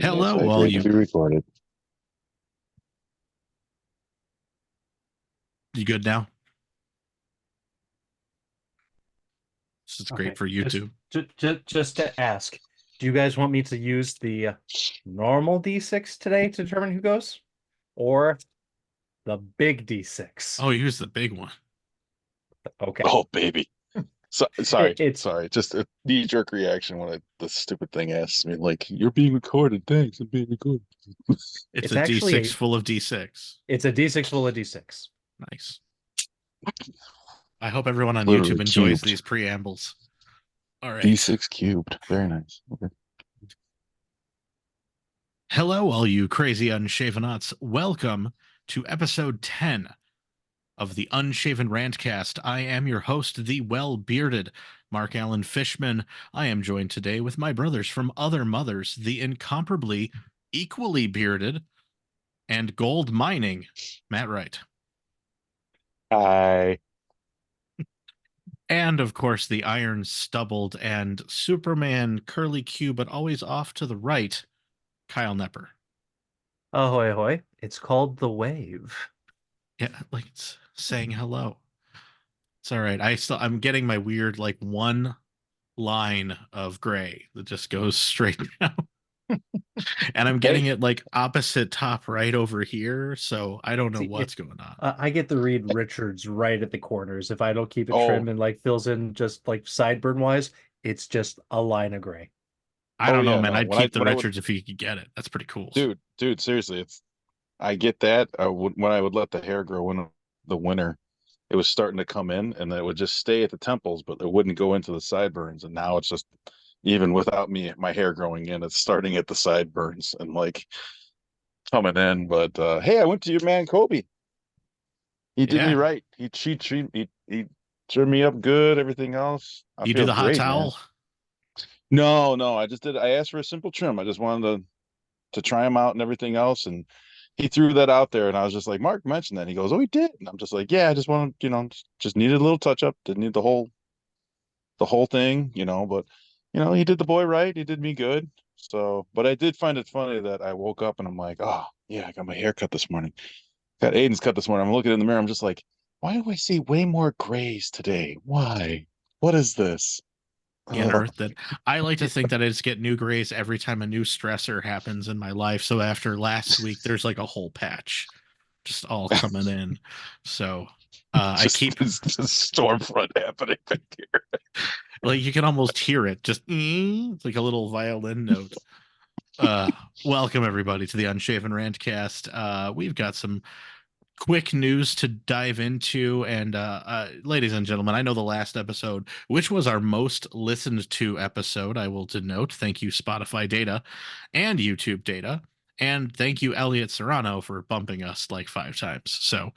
Yes, Hello, I all agree to you. be recorded. You good now? This is great Okay, for YouTube. just to ask, do you guys want me to use the normal D6 today to determine who goes, or the big D6? Oh, here's the big one. Okay, Oh, baby. So, it, sorry, it's sorry. Just a knee-jerk reaction when the stupid thing asks me, like, "You're being recorded." Thanks, I'm being recorded. It's it's a actually D6 full of D6. it's a D6 full of D6. Nice. I hope everyone on YouTube Literally enjoys cubed. these preambles. All right. D6 cubed. Very nice. Okay. Hello, all you crazy unshavenauts. Welcome to episode 10 of the Unshaven Rant-Cast. I am your host, the well-bearded Mark Allen Fishman. I am joined today with my brothers from other mothers, the incomparably equally bearded and gold mining Matt Wright. Hi. And of course, the iron stubbled and Superman curly Q, but always off to the right, Kyle Nepper. Ahoy, ahoy! It's called the wave. Yeah, like it's saying hello. It's all right. I'm getting my weird like one line of gray that just goes straight down. And I'm getting Hey, it like opposite top right over here. So I don't know See, what's going on. I get the Reed Richards right at the corners. If I don't keep it oh, trim and like fills in just like sideburn wise, it's just a line of gray. I oh don't know, yeah, man. no. I'd When I keep the when I would, Richards if you could get it. That's pretty cool. dude, seriously, I get that. When I would let the hair grow in the winter, it was starting to come in, and it would just stay at the temples, but it wouldn't go into the sideburns. And now it's just even without my hair growing in, it's starting at the sideburns and like coming in. But hey, I went to your man Kobe. He did me Yeah. right. He turned me up good. Everything else, I You do feel the hot great, man. towel? No, no, I just did. I asked for a simple trim. I just wanted to try him out and everything else, and he threw that out there, and I was just like, Mark mentioned that. He goes, "Oh, he did," and I'm just like, "Yeah, I just wanted, just needed a little touch up. Didn't need the whole thing, but he did the boy right. He did me good. So, but I did find it funny that I woke up and I'm like, oh yeah, I got my hair cut this morning. Got Aiden's cut this morning. I'm looking in the mirror. I'm just like, why do I see way more grays today? Why? What is this? Can't Oh, earth that. I like to think that I just get new grays every time a new stressor happens in my life. So after last week, there's like a whole patch just all coming in. So I just keep it's just stormfront happening back here. like you can almost hear it just it's like a little violin note. Uh Welcome everybody to the Unshaven Rant-Cast. We've got some quick news to dive into. And ladies and gentlemen, I know the last episode, which was our most listened to episode, I will denote. Thank you, Spotify data and YouTube data. And thank you, Elliot Serrano, for bumping us like 5 times. So,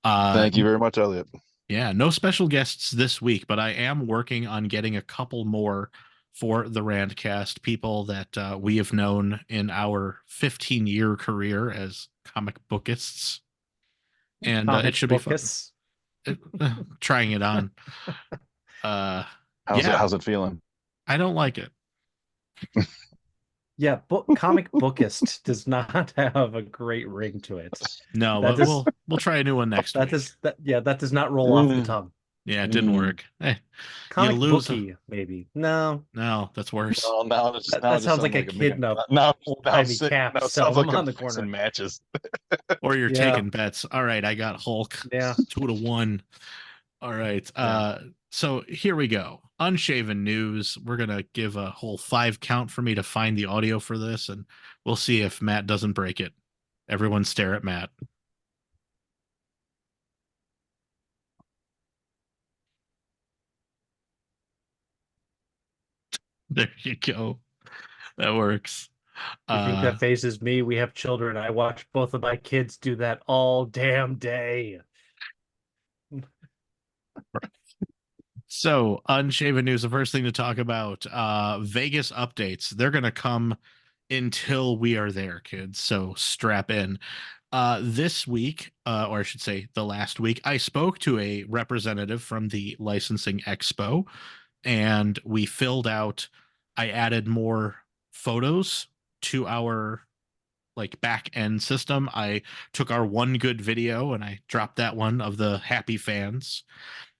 uh, Thank you very much, Elliot. yeah, no special guests this week, but I am working on getting a couple more for the Randcast, people that we have known in our 15-year career as comic bookists, and it Comic should be fun. bookus. Trying it on. Uh, How's it yeah, how's it feeling? I don't like it. Yeah, book comic bookist does not have a great ring to it. No, That but is we'll try a new one next week. that does not roll off the Mm, tongue. Yeah, it didn't mm. work. You Comic lose. bookie, maybe. No, No, that's worse. No, that now it just sounds like sounds a like I'm kid making in a now old-timey sick cap now it sounds selling them like I'm on the fixing corner. matches. Or you're Yeah, taking bets. All right, I got Hulk yeah, 2-1. All right. yeah. So here we go. Unshaven news. We're gonna give a whole 5 count for me to find the audio for this, and we'll see if Matt doesn't break it. Everyone stare at Matt. There you go. That works. You think Uh that phases me? We have children. I watch both of my kids do that all damn day. so Unshaven news, the first thing to talk about, Vegas updates. They're gonna come until we are there, kids. So strap in. This week, or I should say the last week, I spoke to a representative from the licensing expo and we filled out, I added more photos 2-hour like back end system. I took our one good video and I dropped that one of the happy fans.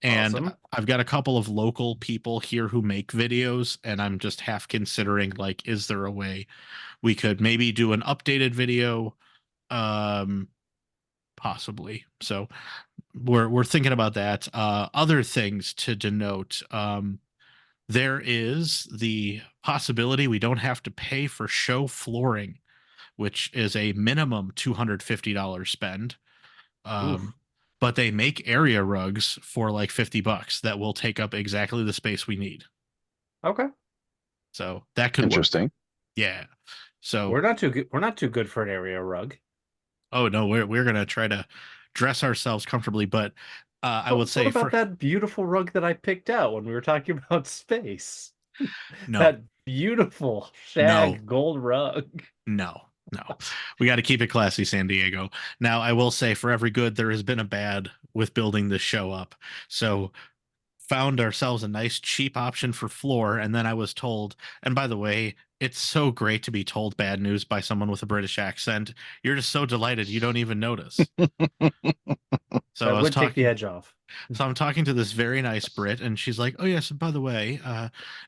And Awesome. I've got a couple of local people here who make videos, and I'm just half considering like, is there a way we could maybe do an updated video? Possibly. So we're thinking about that. Other things to denote. There is the possibility we don't have to pay for show flooring, which is a minimum $250 spend. Oof. But they make area rugs for like $50 that will take up exactly the space we need. Okay. So that could work. Interesting. Yeah. So We're not too good. We're not too good for an area rug. oh no, we're gonna try to dress ourselves comfortably, but I would say What about for that beautiful rug that I picked out when we were talking about space? no, That beautiful shag gold rug. no, we got to keep it classy, San Diego. Now, I will say for every good, there has been a bad with building this show up. So found ourselves a nice cheap option for floor, and then I was told, and by the way, it's so great to be told bad news by someone with a British accent. You're just so delighted you don't even notice. So That I was would take the talking, edge off. so I'm talking to this very nice Brit, and she's like, "Oh yes, and by the way,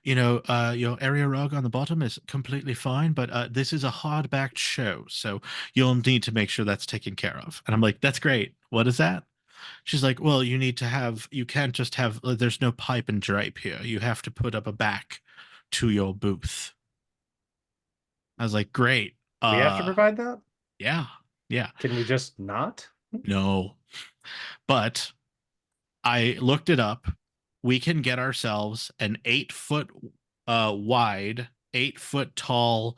your area rug on the bottom is completely fine, but this is a hard-backed show, so you'll need to make sure that's taken care of." And I'm like, "That's great. What is that?" She's like, "Well, you can't just have, there's no pipe and drape here. You have to put up a back to your booth." I was like, "Great. We have to provide that? Yeah, yeah, Can we just not? no." But I looked it up. We can get ourselves an 8-foot wide, 8-foot tall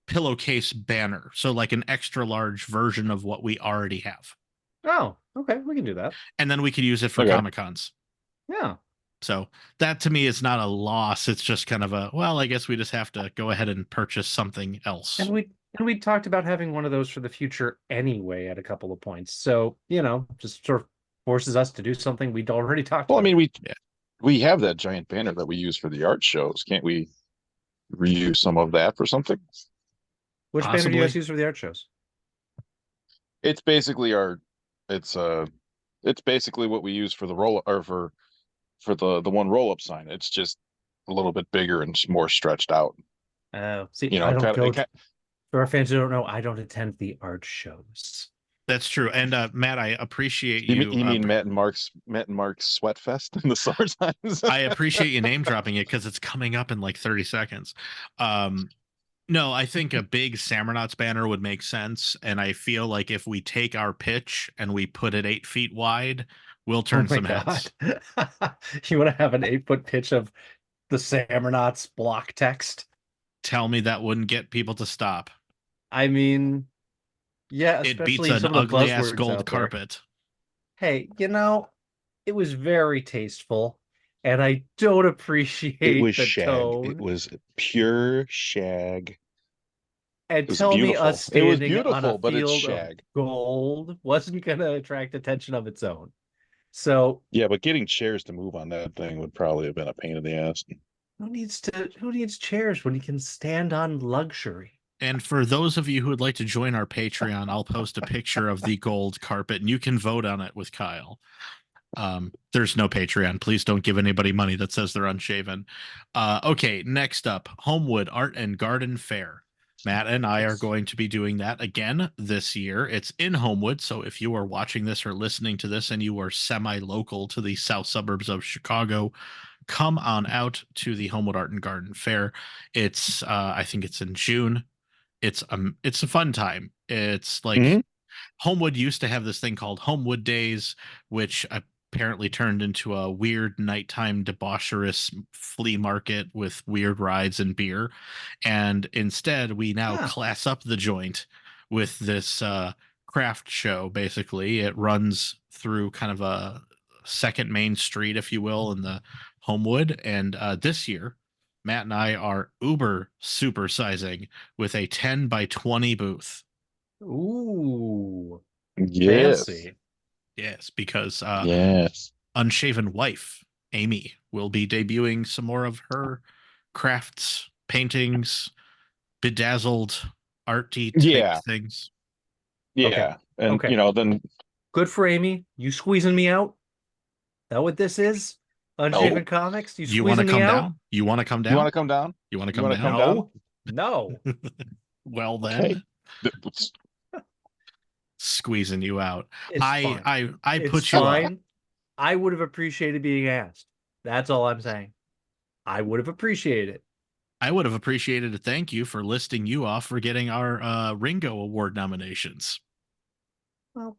pillowcase banner. So like an extra large version of what we already have. Oh, okay. We can do that. And then we could use it for Okay. Comic Cons. Yeah. So that to me is not a loss. It's just kind of a, well, I guess we just have to go ahead and purchase something else. And we talked about having one of those for the future anyway at a couple of points. So, just sort of forces us to do something we'd already talked Well, I about. mean, we have that giant banner that we use for the art shows. Can't we reuse some of that for something? Which banner do you Possibly. guys use for the art shows? It's basically it's basically what we use for the roll or for the one roll up sign. It's just a little bit bigger and more stretched out. See, You know, I don't go. kinda, For our fans who don't know, I don't attend the art shows. That's true. And Matt, I appreciate you you. mean Matt and Mark's Sweat Fest in the summer times? I appreciate you name dropping it because it's coming up in like 30 seconds. No, I think a big Samronauts banner would make sense. And I feel like if we take our pitch and we put it 8 feet wide, we'll turn some heads. You want to have an 8-foot pitch of the Samronauts block text? Tell me that wouldn't get people to stop. I mean, yeah, It beats especially an some of the ugly ass buzzwords gold out there. carpet. Hey, it was very tasteful, and I don't appreciate the tone. It was pure shag. And It was tell me beautiful. us It was standing on beautiful, a but it's field of shag. gold wasn't going to attract attention of its own. So Yeah, but getting chairs to move on that thing would probably have been a pain in the ass. who needs chairs when you can stand on luxury? And for those of you who would like to join our Patreon, I'll post a picture of the gold carpet and you can vote on it with Kyle. There's no Patreon. Please don't give anybody money that says they're unshaven. Okay, next up, Homewood Art and Garden Fair. Matt and I are going to be doing that again this year. It's in Homewood, so if you are watching this or listening to this and you are semi-local to the south suburbs of Chicago, come on out to the Homewood Art and Garden Fair. It's I think it's in June. It's a fun time. It's like Homewood used to have this thing called Homewood Days, which apparently turned into a weird nighttime debaucherous flea market with weird rides and beer. And instead, we now class up the joint with this craft show. Basically, it runs through kind of a second main street, if you will, in the Homewood. And this year, Matt and I are uber supersizing with a 10 by 20 booth. Ooh, Yes. fancy. Yes, because Yes. Unshaven Wife, Amy, will be debuting some more of her crafts, paintings, bedazzled arty type Yeah, things. yeah. Okay. And Okay. then Good for Amy. You squeezing me out? That what this is? no. Unshaven Comics? You You want to squeezing me come out? down? You want to come You want down? to come down? You want to You come want to come down? down? No. No. Well Okay. then, squeezing you out. It's fine. I It's put you up. fine. I would have appreciated being asked. That's all I'm saying. I would have appreciated it. I would have appreciated a thank you for listing you off for getting our Ringo Award nominations. Well,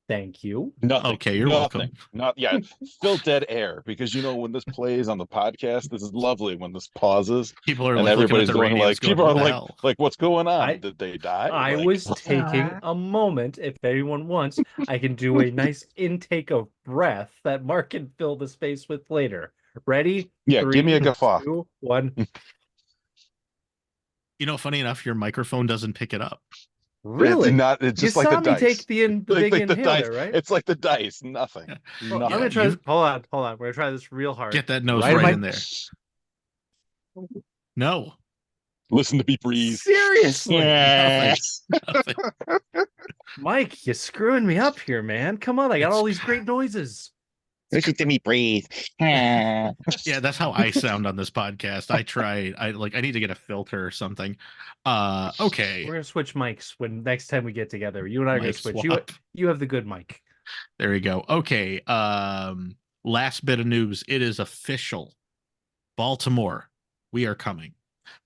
thank you. Nothing. Okay, you're Nothing. welcome. Not yeah. Fill dead air because when this plays on the podcast, this is lovely when this pauses People are and like looking at everybody's the going radios like going, people are what the like hell? what's going on? I- Did they die? I Like, was taking a moment. If anyone wants, I can do a nice intake of breath that Mark can fill the space with later. Ready? yeah, 3, give me a guffaw. 2, 1. Funny enough, your microphone doesn't pick it up. Really? It's You just like the saw me dice. take the Like big the inhale dice. there, right? It's like the dice. Nothing. Well, Nothing. I'm gonna try this. Hold on. We're gonna try this real hard. Get that nose Right in right my- in there. No. Listen to me breathe. Seriously, Yes. Nothing. Mike, you're screwing me up here, man. Come on, I got all these great noises. Listen to me breathe. Yeah, that's how I sound on this podcast. I need to get a filter or something. Okay. We're gonna switch mics when next time we get together. You and I are gonna Mic switch. swap. You have the good mic. There we go. Okay. Last bit of news. It is official. Baltimore, we are coming.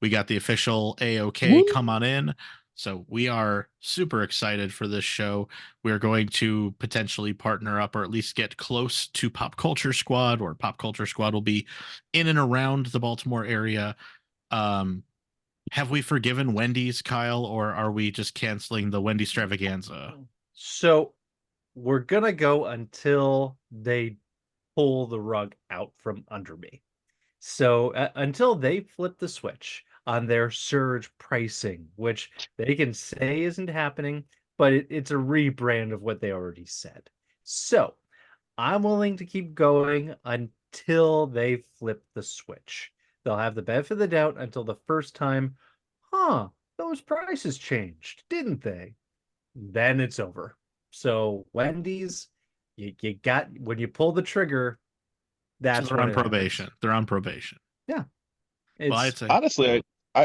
We got the official AOK. Woo! Come on in. So we are super excited for this show. We're going to potentially partner up or at least get close to Pop Culture Squad, or Pop Culture Squad will be in and around the Baltimore area. Have we forgiven Wendy's, Kyle, or are we just canceling the Wendy extravaganza? So we're gonna go until they pull the rug out from under me. So until they flip the switch on their surge pricing, which they can say isn't happening, but it's a rebrand of what they already said. So I'm willing to keep going until they flip the switch. They'll have the benefit of the doubt until the first time, those prices changed, didn't they? Then it's over. So Wendy's, you got, when you pull the trigger, that's they're on when it probation. happens. They're on probation. Yeah. Well, I'd It's say Honestly,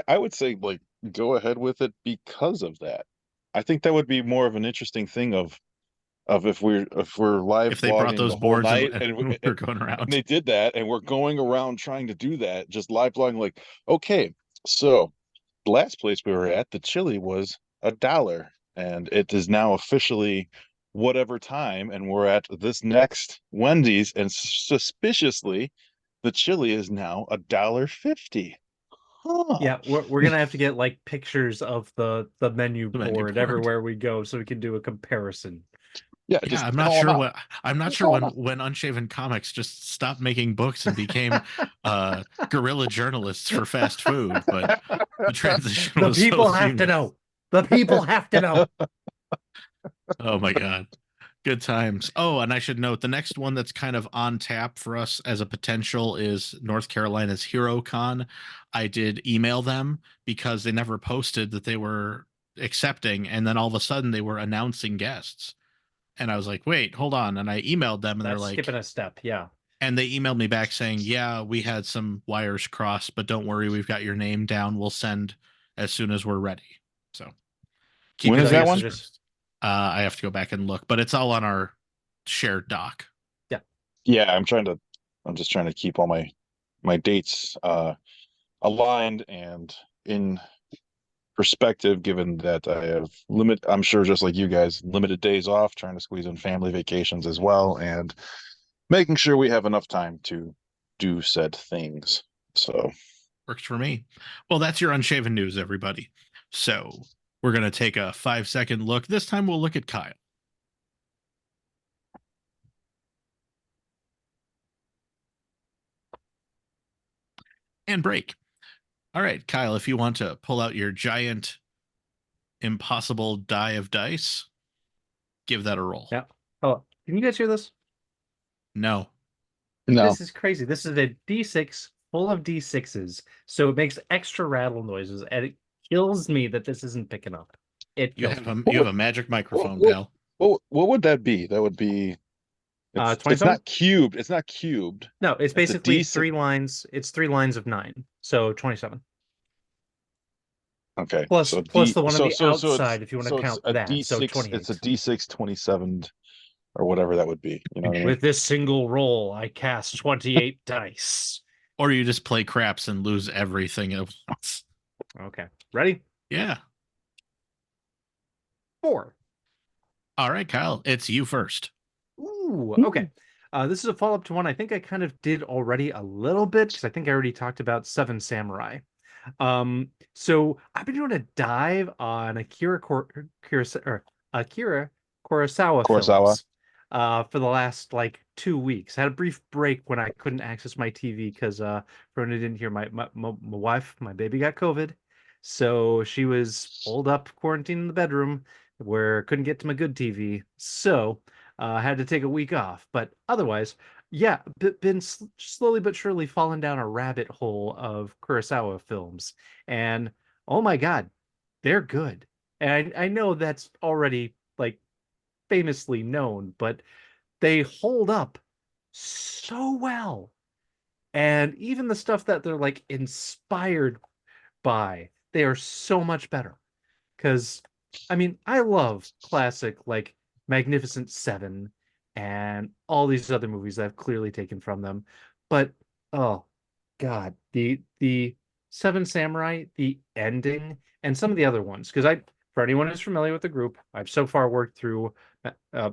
I would say like go ahead with it because of that. I think that would be more of an interesting thing of if we're live if they brought blogging those the whole boards night and we're going and around. they did that and we're going around trying to do that, just live blogging like, okay, so the last place we were at, the chili was $1 and it is now officially whatever time, and we're at this next Wendy's and suspiciously the chili is now $1.50. Huh. yeah, we're gonna have to get like pictures of the menu The menu board board. everywhere we go so we can do a comparison. Yeah, Yeah, just I'm not call 'em sure out. what I'm not sure when Unshaven Comics just stopped making books and became guerrilla journalists for fast food, but the transition The was people so have to seamless. know. The people have to know. Oh my god. Good times. Oh, and I should note the next one that's kind of on tap for us as a potential is North Carolina's HeroCon. I did email them because they never posted that they were accepting, and then all of a sudden they were announcing guests. And I was like, wait, hold on. And I emailed them and That's they're like, skipping a step. Yeah. and they emailed me back saying, yeah, we had some wires crossed, but don't worry, we've got your name down. We'll send as soon as we're ready. So keep When your is that fingers one? crossed. I have to go back and look, but it's all on our shared doc. Yeah, I'm just trying to keep all my dates aligned and in perspective, given that I have I'm sure just like you guys, limited days off, trying to squeeze in family vacations as well, and making sure we have enough time to do said things. So Works for me. Well, that's your Unshaven news, everybody. So we're going to take a 5-second look. This time we'll look at Kyle. And break. All right, Kyle, if you want to pull out your giant impossible die of dice, give that a roll. Yeah. Oh, can you guys hear this? No. no, This is crazy. This is a D6 full of D6s, so it makes extra rattle noises, and it kills me that this isn't picking up. It You kills have me. a you have a magic microphone, pal. What would that be? That would be it's 27? not cubed. It's not cubed. No, it's It's a basically D6. three lines. It's 3 lines of 9, so 27. Okay, Plus so plus D the one on the so outside, if you want to it's count a that, so D6. It's a 28. D6 27 or whatever that would be. You know what I mean? With this single roll, I cast 28 dice. Or you just play craps and lose everything at once. Okay, ready? Yeah. 4. All right, Kyle, it's you first. Ooh, okay. This is a follow-up to one I think I kind of did already a little bit because I think I already talked about Seven Samurai. So I've been doing a dive on Akira Kurosawa Kurosawa. films for the last like 2 weeks. I had a brief break when I couldn't access my TV because for anyone who didn't hear, my wife, my baby got COVID. So she was holed up, quarantined in the bedroom where couldn't get to my good TV. So I had to take a week off. But otherwise, yeah, been slowly but surely falling down a rabbit hole of Kurosawa films. And oh my God, they're good. And I know that's already like famously known, but they hold up so well. And even the stuff that they're like inspired by, they are so much better. Because, I mean, I love classic like Magnificent Seven and all these other movies that I've clearly taken from them. But oh God, the Seven Samurai, the ending, and some of the other ones. Because for anyone who's familiar with the group, I've so far worked through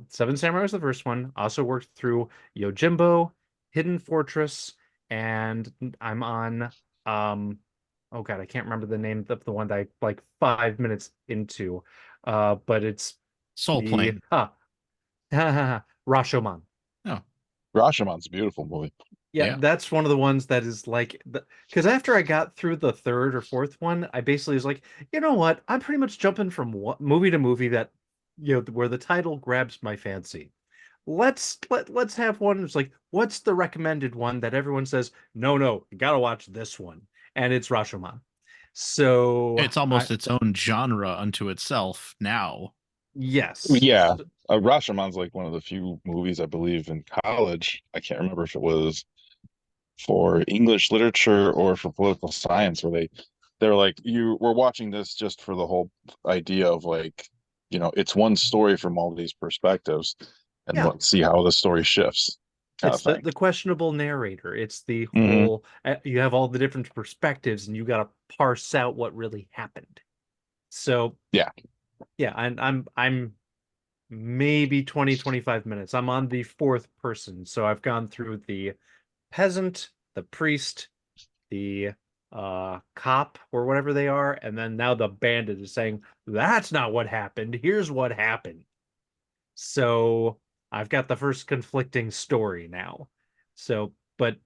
Seven Samurai was the first one. Also worked through Yojimbo, Hidden Fortress, and I'm on oh God, I can't remember the name of the one that I like 5 minutes into. But it's Soul the Plane. Rashomon. Oh, Rashomon's a beautiful movie. Yeah, yeah. that's one of the ones that is like because after I got through the third or fourth one, I basically was like, you know what? I'm pretty much jumping from movie to movie that where the title grabs my fancy. Let's have one that's like, what's the recommended one that everyone says, no, you gotta watch this one, and it's Rashomon. So It's almost its own genre unto itself now. yes, Yeah, Rashomon's like one of the few movies I believe in college. I can't remember if it was for English literature or for political science, where they're like, you we're watching this just for the whole idea of like, it's one story from all these perspectives, and yeah, let's see how the story shifts, kind it's of the thing. the questionable narrator. It's the Hmm. whole you have all the different perspectives, and you got to parse out what really happened. So Yeah. yeah, and I'm maybe 20-25 minutes. I'm on the fourth person, so I've gone through the peasant, the priest, the cop or whatever they are, and then now the bandit is saying that's not what happened, here's what happened. So I've got the first conflicting story now. So but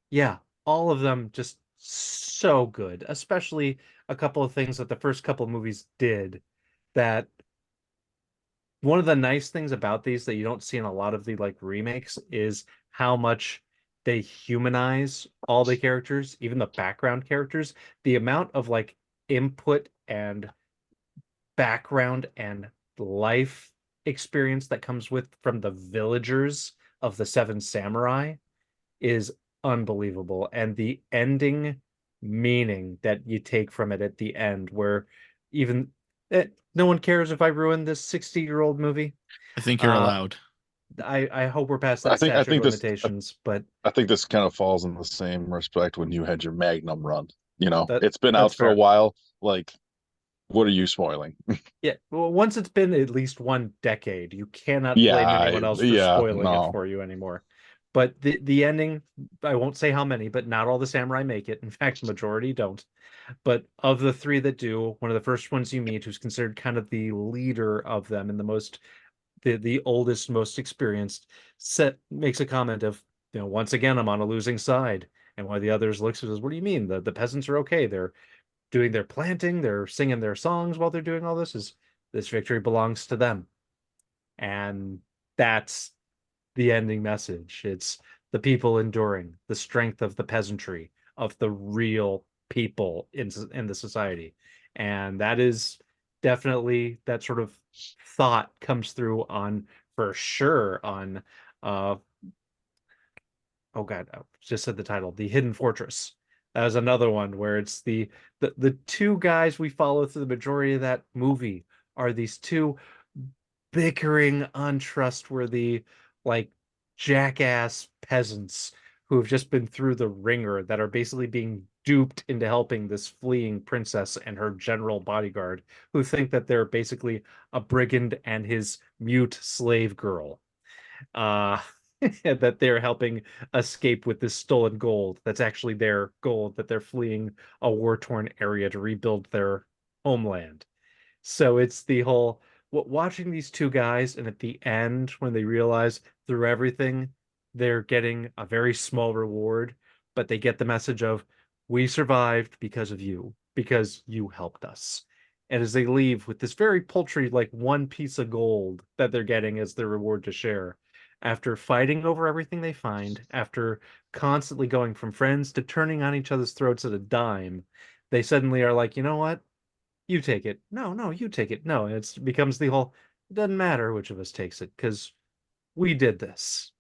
yeah, all of them just so good, especially a couple of things that the first couple of movies did that one of the nice things about these that you don't see in a lot of the like remakes is how much they humanize all the characters, even the background characters. The amount of like input and background and life experience that comes with from the villagers of the Seven Samurai is unbelievable. And the ending meaning that you take from it at the end, where even no one cares if I ruin this 60-year-old movie. I think you're Uh, allowed. I hope we're past I that think I statute of think this limitations, but I think this kind of falls in the same respect when you had your Magnum run. that It's been that's out for a fair. while. Like, what are you spoiling? Yeah, well, once it's been at least 1 decade, you cannot blame anyone else for Yeah, spoiling it no. for you anymore. But the ending, I won't say how many, but not all the samurai make it. In fact, majority don't. But of the three that do, one of the first ones you meet, who's considered kind of the leader of them and the oldest, most experienced, makes a comment of, once again, I'm on a losing side. And one of the others looks and says, "What do you mean? The peasants are okay. They're doing their planting, they're singing their songs while they're doing all this. Is this victory belongs to them?" And that's the ending message. It's the people enduring, the strength of the peasantry of the real people in the society. And that is definitely that sort of thought comes through on for sure on oh god, I just said the title, The Hidden Fortress. That was another one where it's the two guys we follow through the majority of that movie are these two bickering, untrustworthy, like jackass peasants who have just been through the ringer that are basically being duped into helping this fleeing princess and her general bodyguard, who think that they're basically a brigand and his mute slave girl. Uh that they're helping escape with this stolen gold that's actually their gold, that they're fleeing a war-torn area to rebuild their homeland. So it's the whole watching these two guys, and at the end, when they realize through everything, they're getting a very small reward, but they get the message of, we survived because of you, because you helped us. And as they leave with this very paltry, like one piece of gold that they're getting as their reward to share, after fighting over everything they find, after constantly going from friends to turning on each other's throats at a dime, they suddenly are like, you know what? You take it. No, no, you take it. No, it becomes the whole, it doesn't matter which of us takes it because we did this.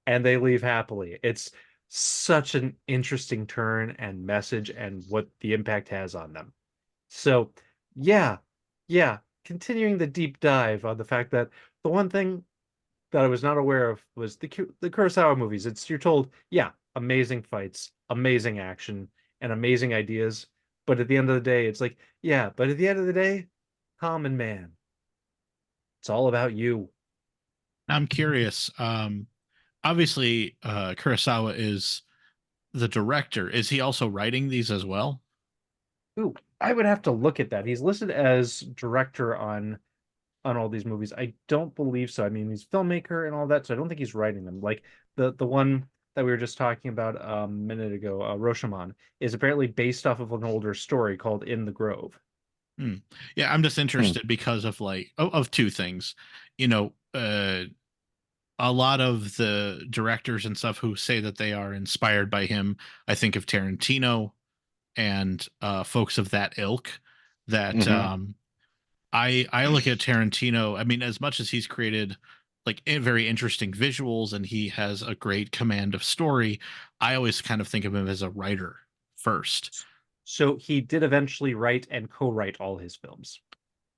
And they leave happily. It's such an interesting turn and message and what the impact has on them. So, yeah, yeah, continuing the deep dive on the fact that the one thing that I was not aware of was the Kurosawa movies. It's you're told, yeah, amazing fights, amazing action, and amazing ideas. But at the end of the day, it's like, yeah, but at the end of the day, common man, it's all about you. I'm curious. Obviously, Kurosawa is the director. Is he also writing these as well? Ooh, I would have to look at that. He's listed as director on all these movies. I don't believe so. I mean, he's filmmaker and all that, so I don't think he's writing them. Like the one that we were just talking about a minute ago, Roshamon, is apparently based off of an older story called In the Grove. Hmm. Yeah, I'm just Hmm. interested because of like of two things. You know, a lot of the directors and stuff who say that they are inspired by him. I think of Tarantino and folks of that ilk. That Hmm. I look at Tarantino. I mean, as much as he's created like very interesting visuals and he has a great command of story, I always kind of think of him as a writer first. So he did eventually write and co-write all his films.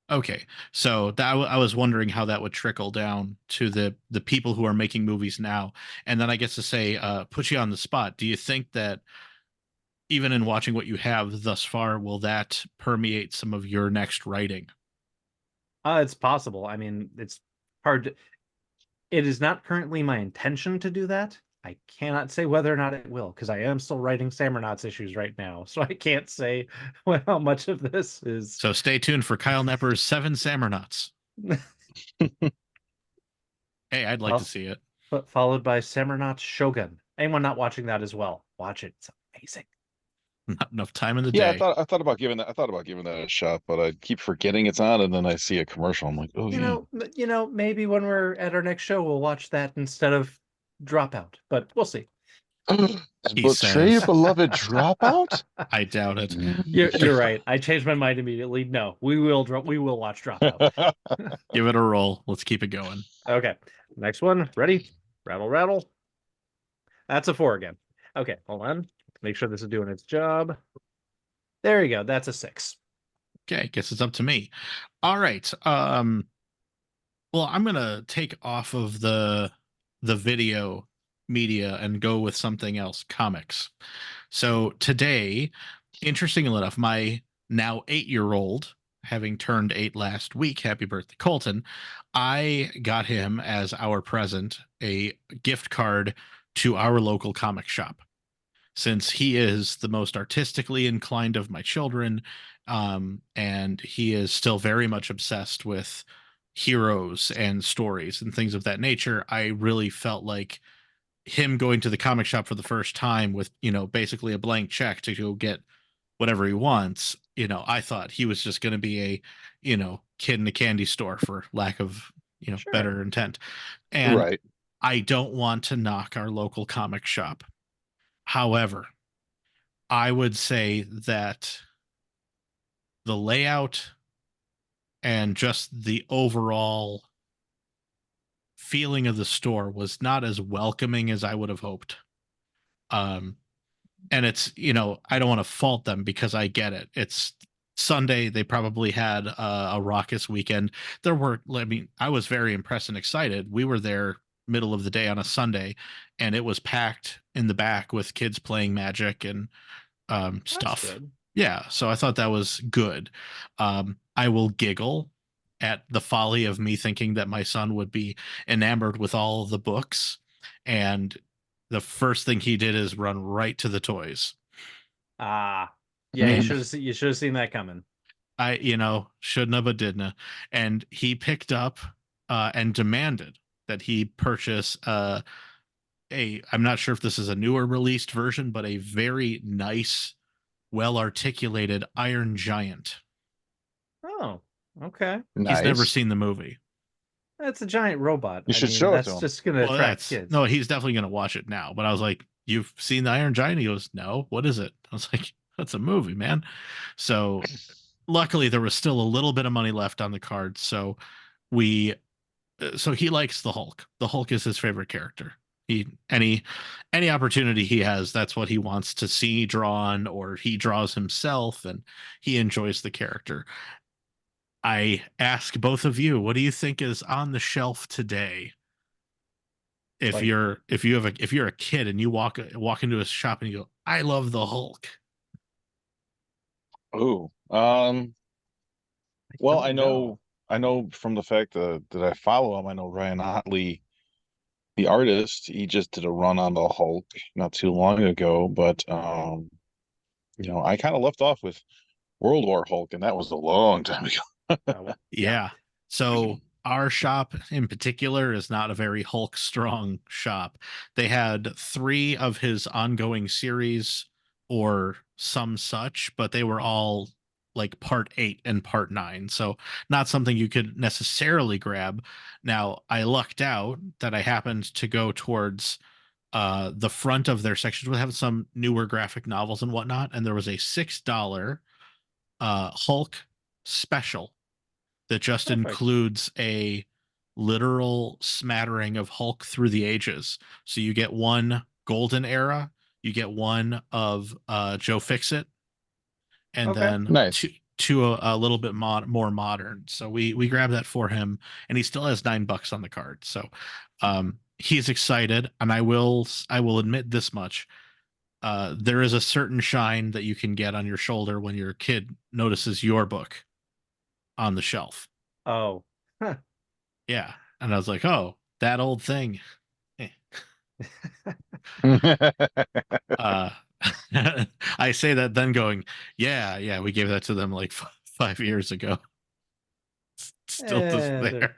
Okay, so that I was wondering how that would trickle down to the people who are making movies now, and then I guess to say, put you on the spot. Do you think that even in watching what you have thus far, will that permeate some of your next writing? It's possible. I mean, it's hard to, it is not currently my intention to do that. I cannot say whether or not it will, because I am still writing Samurnauts issues right now. So I can't say how much of this is So stay tuned for Kyle Nepper's Seven Samurnauts. Hey, I'd like to see it. but followed by Samurnauts Shogun. Anyone not watching that as well, watch it. It's amazing. Not enough time in the Yeah, day. I thought about giving that a shot, but I keep forgetting it's on, and then I see a commercial. I'm like, oh yeah. Maybe when we're at our next show, we'll watch that instead of Dropout, but we'll see. He Betray your says, beloved dropout? I doubt it. You're right. I changed my mind immediately. No, we will watch Dropout. Give it a roll. Let's keep it going. Okay. Next one. Ready? Rattle, rattle. That's a 4 again. Okay, hold on. Make sure this is doing its job. There you go. That's a 6. Okay, guess it's up to me. All right. Well, I'm gonna take off of the video media and go with something else, comics. So today, interestingly enough, my now 8-year-old, having turned 8 last week, happy birthday, Colton, I got him as our present a gift card to our local comic shop. Since he is the most artistically inclined of my children, and he is still very much obsessed with heroes and stories and things of that nature, I really felt like him going to the comic shop for the first time with, basically a blank check to go get whatever he wants, I thought he was just going to be a, kid in a candy store for lack of, Sure. better intent. And Right. I don't want to knock our local comic shop. However, I would say that the layout and just the overall feeling of the store was not as welcoming as I would have hoped. Um, and it's, I don't want to fault them because I get it. It's Sunday. They probably had a raucous weekend. I was very impressed and excited. We were there middle of the day on a Sunday, and it was packed in the back with kids playing Magic and That's stuff. good. Yeah, so I thought that was good. I will giggle at the folly of me thinking that my son would be enamored with all the books, and the first thing he did is run right to the toys. Ah, yeah, And you should have seen that coming. I, shouldn't have, but didn't. And he picked up and demanded that he purchase I'm not sure if this is a newer released version, but a very nice, well articulated Iron Giant. Oh, okay. He's never Nice. seen the movie. That's a giant robot. You I should mean, show it to that's him. just gonna Well, attract that's kids. no, he's definitely going to watch it now. But I was like, "You've seen the Iron Giant?" He goes, "No, what is it?" I was like, "That's a movie, man." So luckily, there was still a little bit of money left on the card. We, so he likes the Hulk. The Hulk is his favorite character. He any opportunity he has, that's what he wants to see drawn, or he draws himself, and he enjoys the character. I ask both of you, what do you think is on the shelf today? If Like, you're a kid and you walk into a shop and you go, I love the Hulk. Oh, I well, don't know. I know from the fact that I follow him, I know Ryan Otley, the artist, he just did a run on the Hulk not too long ago, but I kind of left off with World War Hulk, and that was a long time ago. Yeah. Yeah. So our shop in particular is not a very Hulk strong shop. They had 3 of his ongoing series or some such, but they were all like part 8 and part 9. So not something you could necessarily grab. Now, I lucked out that I happened to go towards the front of their sections would have some newer graphic novels and whatnot, and there was a $6 Hulk special that just Perfect. includes a literal smattering of Hulk through the ages. So you get one golden era, you get one of Joe Fixit, and Okay. then Nice. two a little bit more modern. So we grabbed that for him, and he still has $9 on the card. So he's excited, and I will admit this much. There is a certain shine that you can get on your shoulder when your kid notices your book on the shelf. Oh. Huh. Yeah. And I was like, oh, that old thing. Eh. Uh, I say that then going, yeah, we gave that to them like 5 years ago. It's still just They're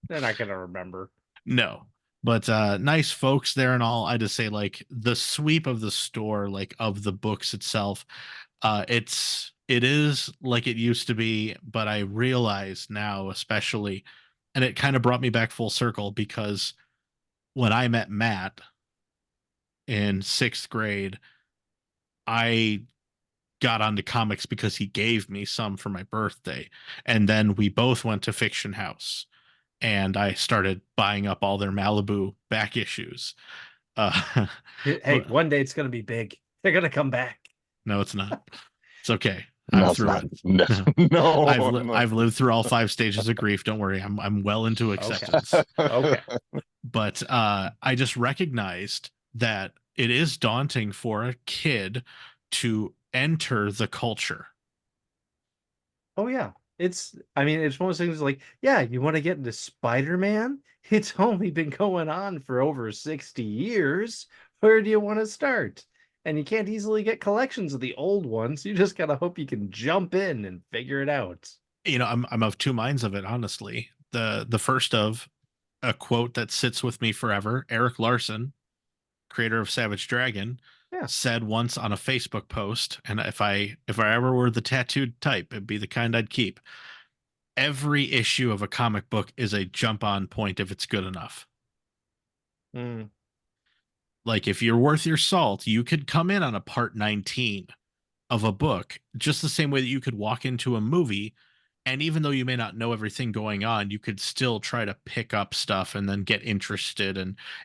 there. not gonna remember. No. But nice folks there and all. I just say like the sweep of the store, like of the books itself, it is like it used to be, but I realize now, especially, and it kind of brought me back full circle because when I met Matt in 6th grade, I got onto comics because he gave me some for my birthday. And then we both went to Fiction House and I started buying up all their Malibu back issues. Uh, Hey, one day it's gonna be big. They're gonna come back. no, it's not. It's okay. I'm No, it's through not. it. No, no, no. I've lived through all 5 stages of grief. Don't worry. I'm well into Okay. acceptance. Okay. But I just recognized that it is daunting for a kid to enter the culture. Oh yeah. I mean, it's one of those things like, yeah, you want to get into Spider-Man? It's only been going on for over 60 years. Where do you want to start? And you can't easily get collections of the old ones. You just gotta hope you can jump in and figure it out. I'm of 2 minds of it, honestly. The first of a quote that sits with me forever. Eric Larson, creator of Savage Dragon, Yeah. said once on a Facebook post, and if I ever were the tattooed type, it'd be the kind I'd keep. Every issue of a comic book is a jump on point if it's good enough. Mm. Like if you're worth your salt, you could come in on a part 19 of a book, just the same way that you could walk into a movie, and even though you may not know everything going on, you could still try to pick up stuff and then get interested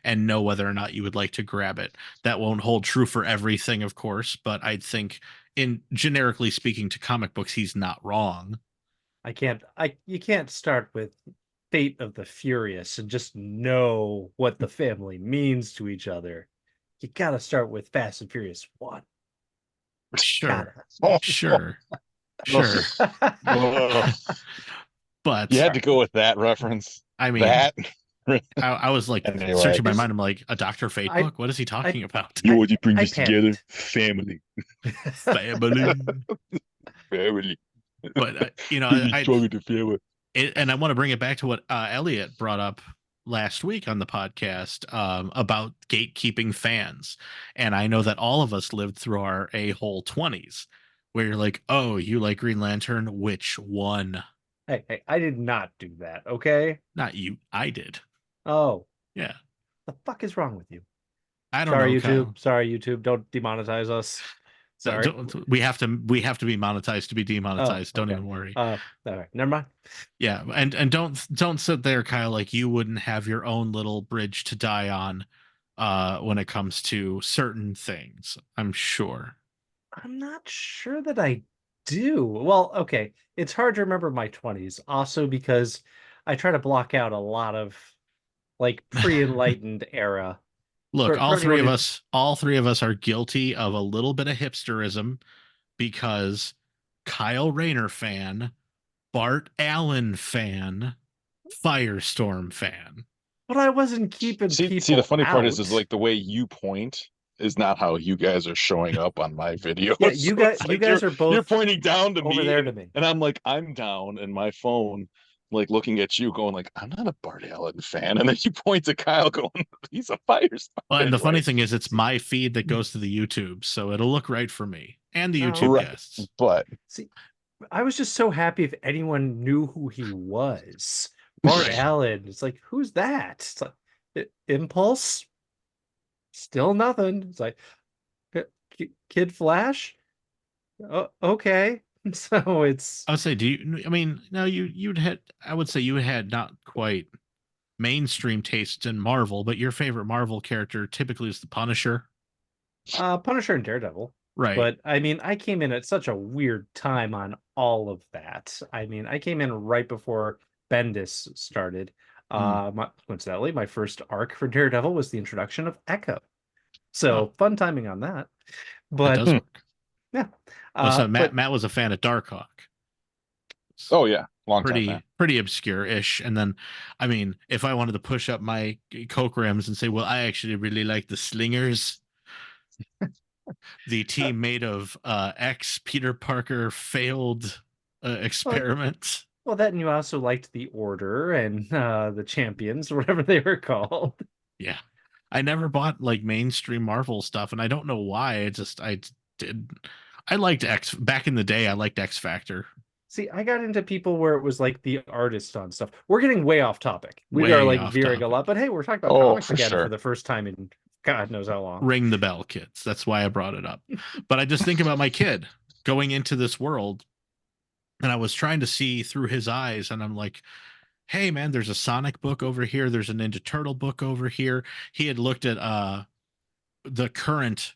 and know whether or not you would like to grab it. That won't hold true for everything, of course, but I think in generically speaking to comic books, he's not wrong. You can't start with Fate of the Furious and just know what the family means to each other. You gotta start with Fast and Furious 1. Sure. Oh, Sure. Sure. oh. But You had to go with that reference. I mean, That. I was like Anyway. searching my mind. I'm like, a Dr. Fate book? What is he talking about? You know what you bring I this together? panicked. Family. Family. Family. But Bring it stronger to family. And I want to bring it back to what Elliot brought up last week on the podcast about gatekeeping fans. And I know that all of us lived through our a-hole 20s where you're like, oh, you like Green Lantern? Which one? Hey, I did not do that, okay? Not you. I did. Oh, Yeah. the fuck is wrong with you? I don't Sorry, know. YouTube. Kyle. Sorry, YouTube. Don't demonetize us. Sorry. We have to be monetized to be demonetized. Oh, okay. Don't even worry. All right, never mind. Yeah, and don't sit there, Kyle, like you wouldn't have your own little bridge to die on when it comes to certain things, I'm sure. I'm not sure that I do. Well, okay. It's hard to remember my 20s, also because I try to block out a lot of like pre-enlightened era. Look, For all three of us are guilty of a little bit of hipsterism because Kyle Rayner fan, Bart Allen fan, Firestorm fan. But I wasn't keeping people See, the funny part is out. like the way you point is not how you guys are showing up on my videos. Yeah, you guys are both you're pointing down to over me, there to me. and I'm like, I'm down in my phone, like looking at you, going like, I'm not a Bart Allen fan, and then you point to Kyle, going, he's a Firestorm. Well, and the funny Like, thing is, it's my feed that goes to the YouTube, so it'll look right for me and the Oh, YouTube right, guests. but See, I was just so happy if anyone knew who he was. Bart Right. Allen. It's like, who's that? It's like Impulse. Still nothing. It's like Kid Flash. Oh, okay. So it's I would say, I mean, no, I would say you had not quite mainstream tastes in Marvel, but your favorite Marvel character typically is the Punisher. Punisher and Daredevil. Right. But I mean, I came in at such a weird time on all of that. I mean, I came in right before Bendis started. Coincidentally, my first arc for Daredevil was the introduction of Echo. So fun timing on that. But that does work. Yeah. So Matt was a fan of Darkhawk. Oh yeah, long time. Pretty obscure-ish. And then, I mean, if I wanted to push up my Coke rims and say, well, I actually really like the Slingers, the team made of ex Peter Parker failed experiments. Well, that and you also liked the Order and the Champions, or whatever they were called. Yeah, I never bought like mainstream Marvel stuff, and I don't know why. I did. I liked X back in the day. I liked X Factor. See, I got into people where it was like the artist on stuff. We're getting way off topic. We are like veering a lot, but hey, we're talking about comics again for the first time in God knows how long. Ring the bell, kids. That's why I brought it up. But I just think about my kid going into this world, and I was trying to see through his eyes, and I'm like, hey man, there's a Sonic book over here, there's a Ninja Turtle book over here. He had looked at the current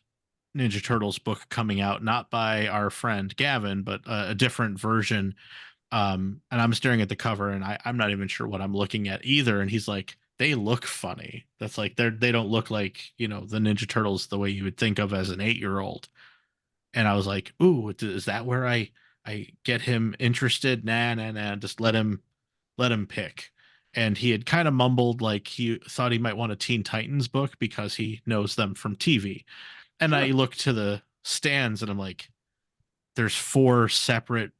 Ninja Turtles book coming out, not by our friend Gavin, but a different version. And I'm staring at the cover, and I'm not even sure what I'm looking at either. And he's like, they look funny. That's like they don't look like, the Ninja Turtles the way you would think of as an 8-year-old. And I was like, ooh, is that where I get him interested? Nah. Just let him pick. And he had kind of mumbled like he thought he might want a Teen Titans book because he knows them from TV. And sure. I look to the stands and I'm like, there's 4 separate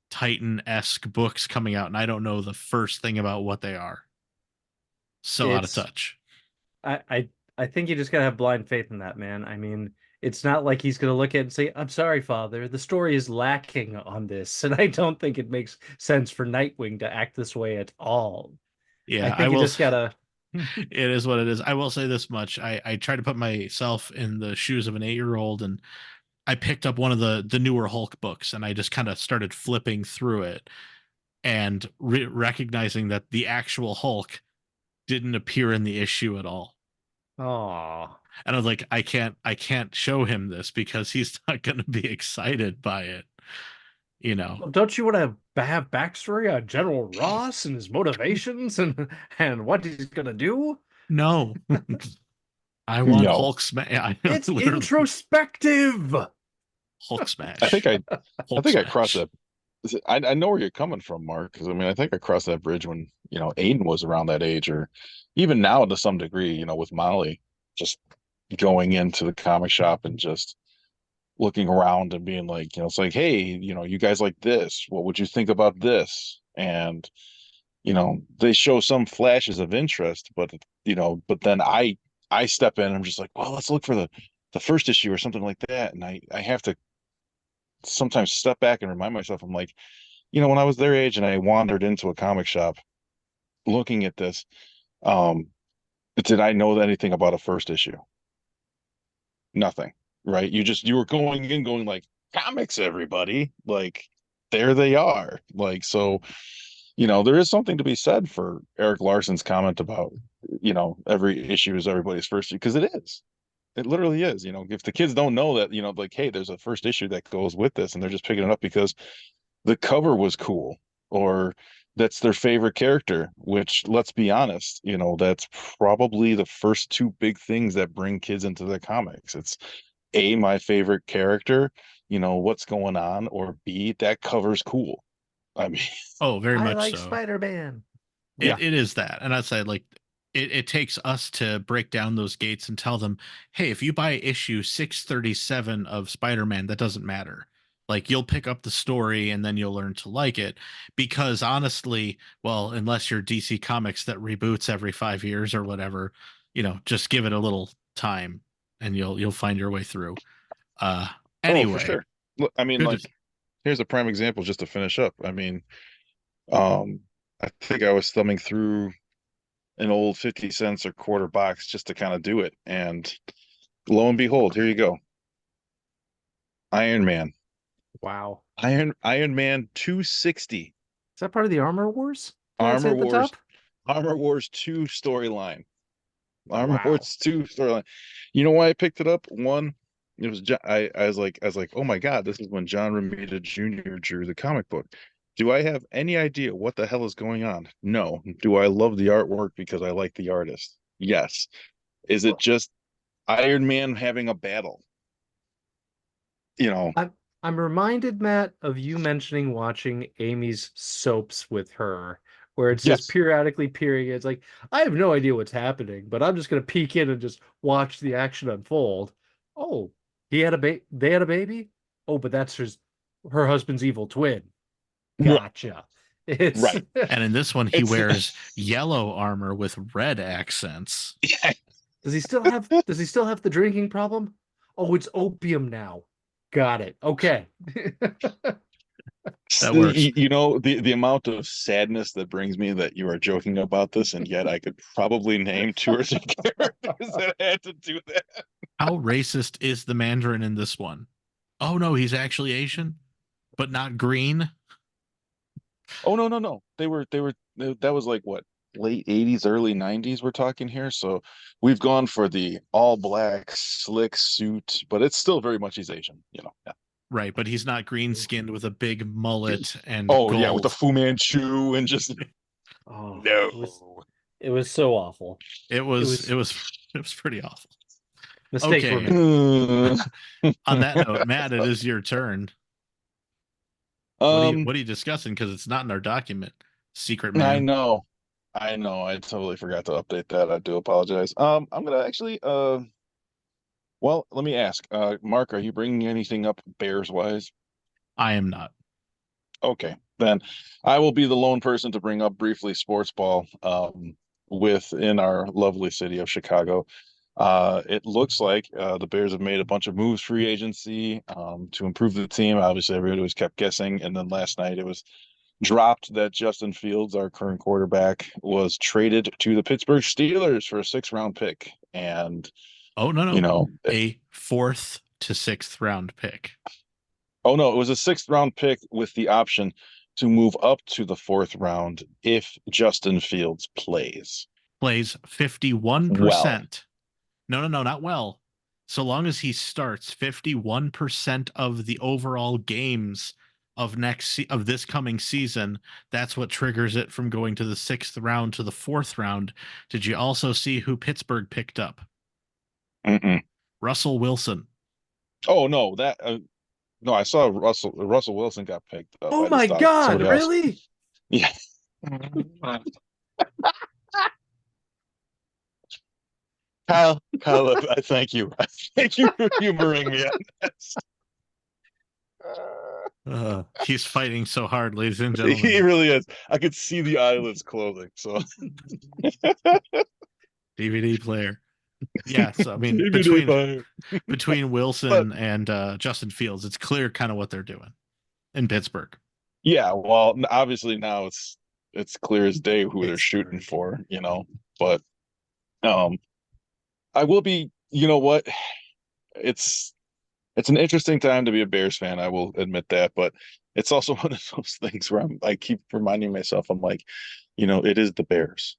Titan-esque books coming out, and I don't know the first thing about what they are. So out of touch. I think you just gotta have blind faith in that, man. I mean, it's not like he's gonna look at it and say, I'm sorry, Father, the story is lacking on this. And I don't think it makes sense for Nightwing to act this way at all. Yeah, I think you just gotta it is what it is. I will say this much. I try to put myself in the shoes of an 8-year-old, and I picked up one of the newer Hulk books, and I just kind of started flipping through it and recognizing that the actual Hulk didn't appear in the issue at all. Oh, And I was like, I can't show him this because he's not going to be excited by it, you know. don't you want to have backstory on General Ross and his motivations and what he's gonna do? No. I want No, Hulk smash. I It's literally introspective. Hulk I smash. think I Hulk think I crossed smash. that. I know where you're coming from, Mark, because I mean I think I crossed that bridge when Aiden was around that age, or even now to some degree, with Molly, just going into the comic shop and just looking around and being like, it's like, hey, you guys like this? What would you think about this? And they show some flashes of interest, but then I step in and I'm just like, well, let's look for the first issue or something like that, and I have to sometimes step back and remind myself, I'm like, when I was their age and I wandered into a comic shop looking at this, um, did I know anything about a first issue? Nothing, right? You were going in going like, comics, everybody, like there they are. Like, so, there is something to be said for Eric Larson's comment about, every issue is everybody's first issue, because it is. It literally is. If the kids don't know that, like, hey, there's a first issue that goes with this, and they're just picking it up because the cover was cool, or that's their favorite character, which, let's be honest, that's probably the first two big things that bring kids into the comics. It's A, my favorite character, what's going on, or B, that cover's cool. I mean, Oh, very I much like so. Spider-Man. Yeah. It is that. And I'd say like it takes us to break down those gates and tell them, hey, if you buy issue 637 of Spider-Man, that doesn't matter. Like you'll pick up the story and then you'll learn to like it. Because honestly, well, unless you're DC Comics that reboots every 5 years or whatever, just give it a little time and you'll find your way through. Uh Oh, for anyway, sure. Look, I mean, good. like, here's a prime example just to finish up. I mean, um, I think I was thumbing through an old 50 cents or quarter box just to kind of do it. And lo and behold, here you go. Iron Man. Wow. Iron Man 260. Is that part of the Armor Wars? Did I say Armor at the Wars top? Armor Wars 2 storyline. Armor Wow. Wars 2 storyline. You know why I picked it up? One, it was I was like, oh my God, this is when John Romita Jr. drew the comic book. Do I have any idea what the hell is going on? No. Do I love the artwork because I like the artist? Yes. Is it Well, just Iron Man having a battle? You know, I'm reminded, Matt, of you mentioning watching Amy's soaps with her, where it's just yes. periodically periods. Like, I have no idea what's happening, but I'm just gonna peek in and just watch the action unfold. Oh, they had a baby? Oh, but that's her husband's evil twin. Right. Gotcha. It's Right. And in this one, he It's wears yellow armor with red accents. does he still have the drinking problem? Oh, it's opium now. Got it. Okay. That works. the amount of sadness that brings me that you are joking about this, and yet I could probably name two or three characters that had to do that. How racist is the Mandarin in this one? Oh no, he's actually Asian, but not green. Oh, no, no, no. That was like what, late 80s, early 90s we're talking here. So we've gone for the all black slick suit, but it's still very much he's Asian. Yeah. Right, but he's not green skinned with a big mullet and Oh yeah, with the gold. Fu Manchu and just Oh, no. it was so awful. It It was was it was it was pretty awful. mistakes were Okay. made. On that note, Matt, it is your turn. Um, What are you discussing? Because it's not in our document. Secret I man. know. I know. I totally forgot to update that. I do apologize. I'm gonna actually well, let me ask. Mark, are you bringing anything up Bears wise? I am not. Okay, then I will be the lone person to bring up briefly sports ball within our lovely city of Chicago. It looks like the Bears have made a bunch of moves free agency to improve the team. Obviously, everybody was kept guessing, and then last night it was dropped that Justin Fields, our current quarterback, was traded to the Pittsburgh Steelers for a 6th round pick. And Oh no you no. know, A fourth to 6th round pick. Oh no, it was a 6th round pick with the option to move up to the 4th round if Justin Fields plays. Plays 51%. Well. No, not well. So long as he starts 51% of the overall games of this coming season, that's what triggers it from going to the 6th round to the 4th round. Did you also see who Pittsburgh picked up? Mm-mm. Russell Wilson. Oh no, no, I saw Russell Wilson got picked up. Oh I just my thought God, somebody else. really? Yeah. Kyle, I thank you. I thank you for humoring me on this. He's fighting so hard, ladies and He gentlemen. really is. I could see the eyelids closing. So DVD player. Yeah, so I mean, DVD player. between Wilson and Justin Fields, it's clear kind of what they're doing in Pittsburgh. Yeah, well, obviously now it's clear as day who they're Pittsburgh. shooting for, But I will be, you know what? It's an interesting time to be a Bears fan, I will admit that, but it's also one of those things where I keep reminding myself, I'm like, it is the Bears.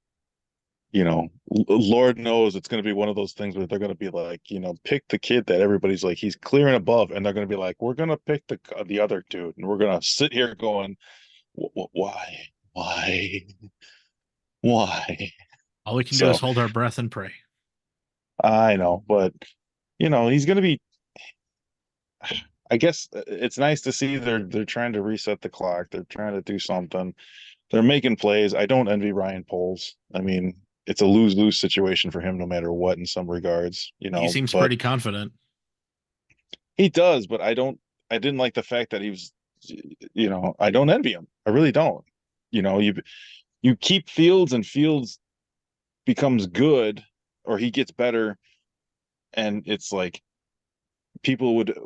Lord knows it's going to be one of those things where they're going to be like, pick the kid that everybody's like, he's clear and above, and they're going to be like, we're going to pick the other dude, and we're going to sit here going, why? All we can do is hold our breath and pray. I know, but he's going to be. I guess it's nice to see they're trying to reset the clock. They're trying to do something. They're making plays. I don't envy Ryan Poles. I mean, it's a lose-lose situation for him no matter what in some regards, He seems pretty confident. He does, but I didn't like the fact that he was, I don't envy him. I really don't. You keep Fields and Fields becomes good or he gets better, and it's like people would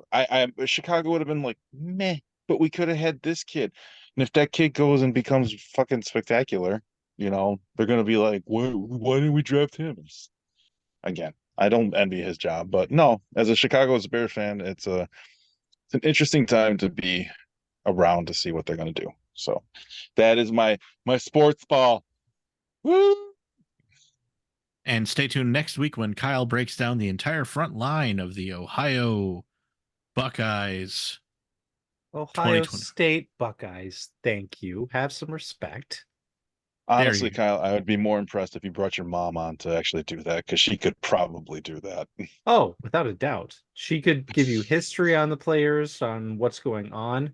Chicago would have been like, meh, but we could have had this kid. And if that kid goes and becomes fucking spectacular, they're gonna be like, why didn't we draft him? Again, I don't envy his job, but no, as a Chicago Bears fan, it's an interesting time to be around to see what they're gonna do. So that is my sports ball. Woo! And stay tuned next week when Kyle breaks down the entire front line of the Ohio Buckeyes. Ohio State Buckeyes. Thank you. Have some respect. Honestly, Kyle, I would be more impressed if you brought your mom on to actually do that, because she could probably do that. Oh, without a doubt. She could give you history on the players, on what's going on.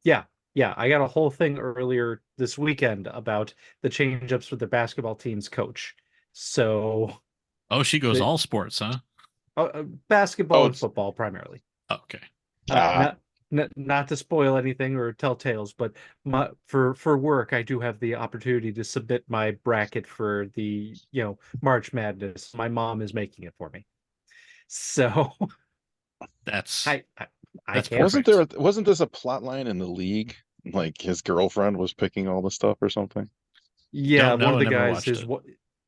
Yeah, I got a whole thing earlier this weekend about the change-ups with the basketball team's coach. So, she goes all sports, huh? Basketball and football primarily. Okay. Not to spoil anything or tell tales, but for work, I do have the opportunity to submit my bracket for the March Madness. My mom is making it for me, so that's wasn't this a plot line in the league? Like his girlfriend was picking all the stuff or something? Yeah, one of the guys is what.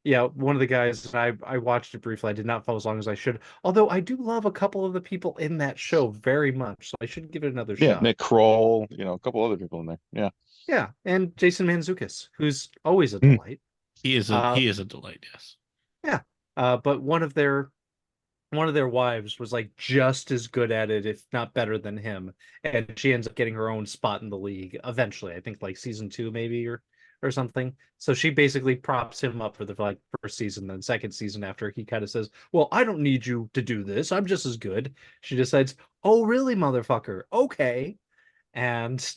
Yeah, one of the guys, I watched it briefly. I did not follow as long as I should. Although I do love a couple of the people in that show very much, so I should give it another shot. Yeah, Nick Kroll, a couple other people in there. Yeah. Yeah, and Jason Mantzoukas, who's always a delight. He is a delight, yes. Yeah. But one of their wives was like just as good at it, if not better than him. And she ends up getting her own spot in the league eventually. I think like season 2 maybe or something. So she basically props him up for the first season, then second season after he kind of says, well, I don't need you to do this. I'm just as good. She decides, oh, really, motherfucker? Okay. And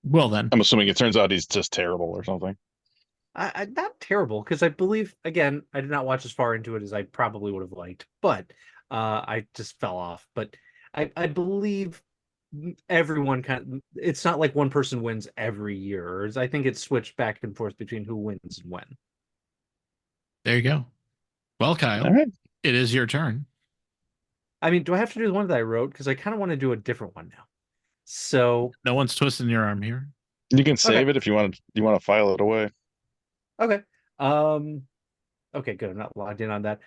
well, then I'm assuming it turns out he's just terrible or something. I not terrible, because I believe, again, I did not watch as far into it as I probably would have liked, but I just fell off. But I believe everyone it's not like one person wins every year. I think it's switched back and forth between who wins and when. There you go. Well, Kyle, all right, it is your turn. I mean, do I have to do the one that I wrote? Because I kind of want to do a different one now. So no one's twisting your arm here. You can save it if you want to file it away. Okay. Okay, good. I'm not logged in on that.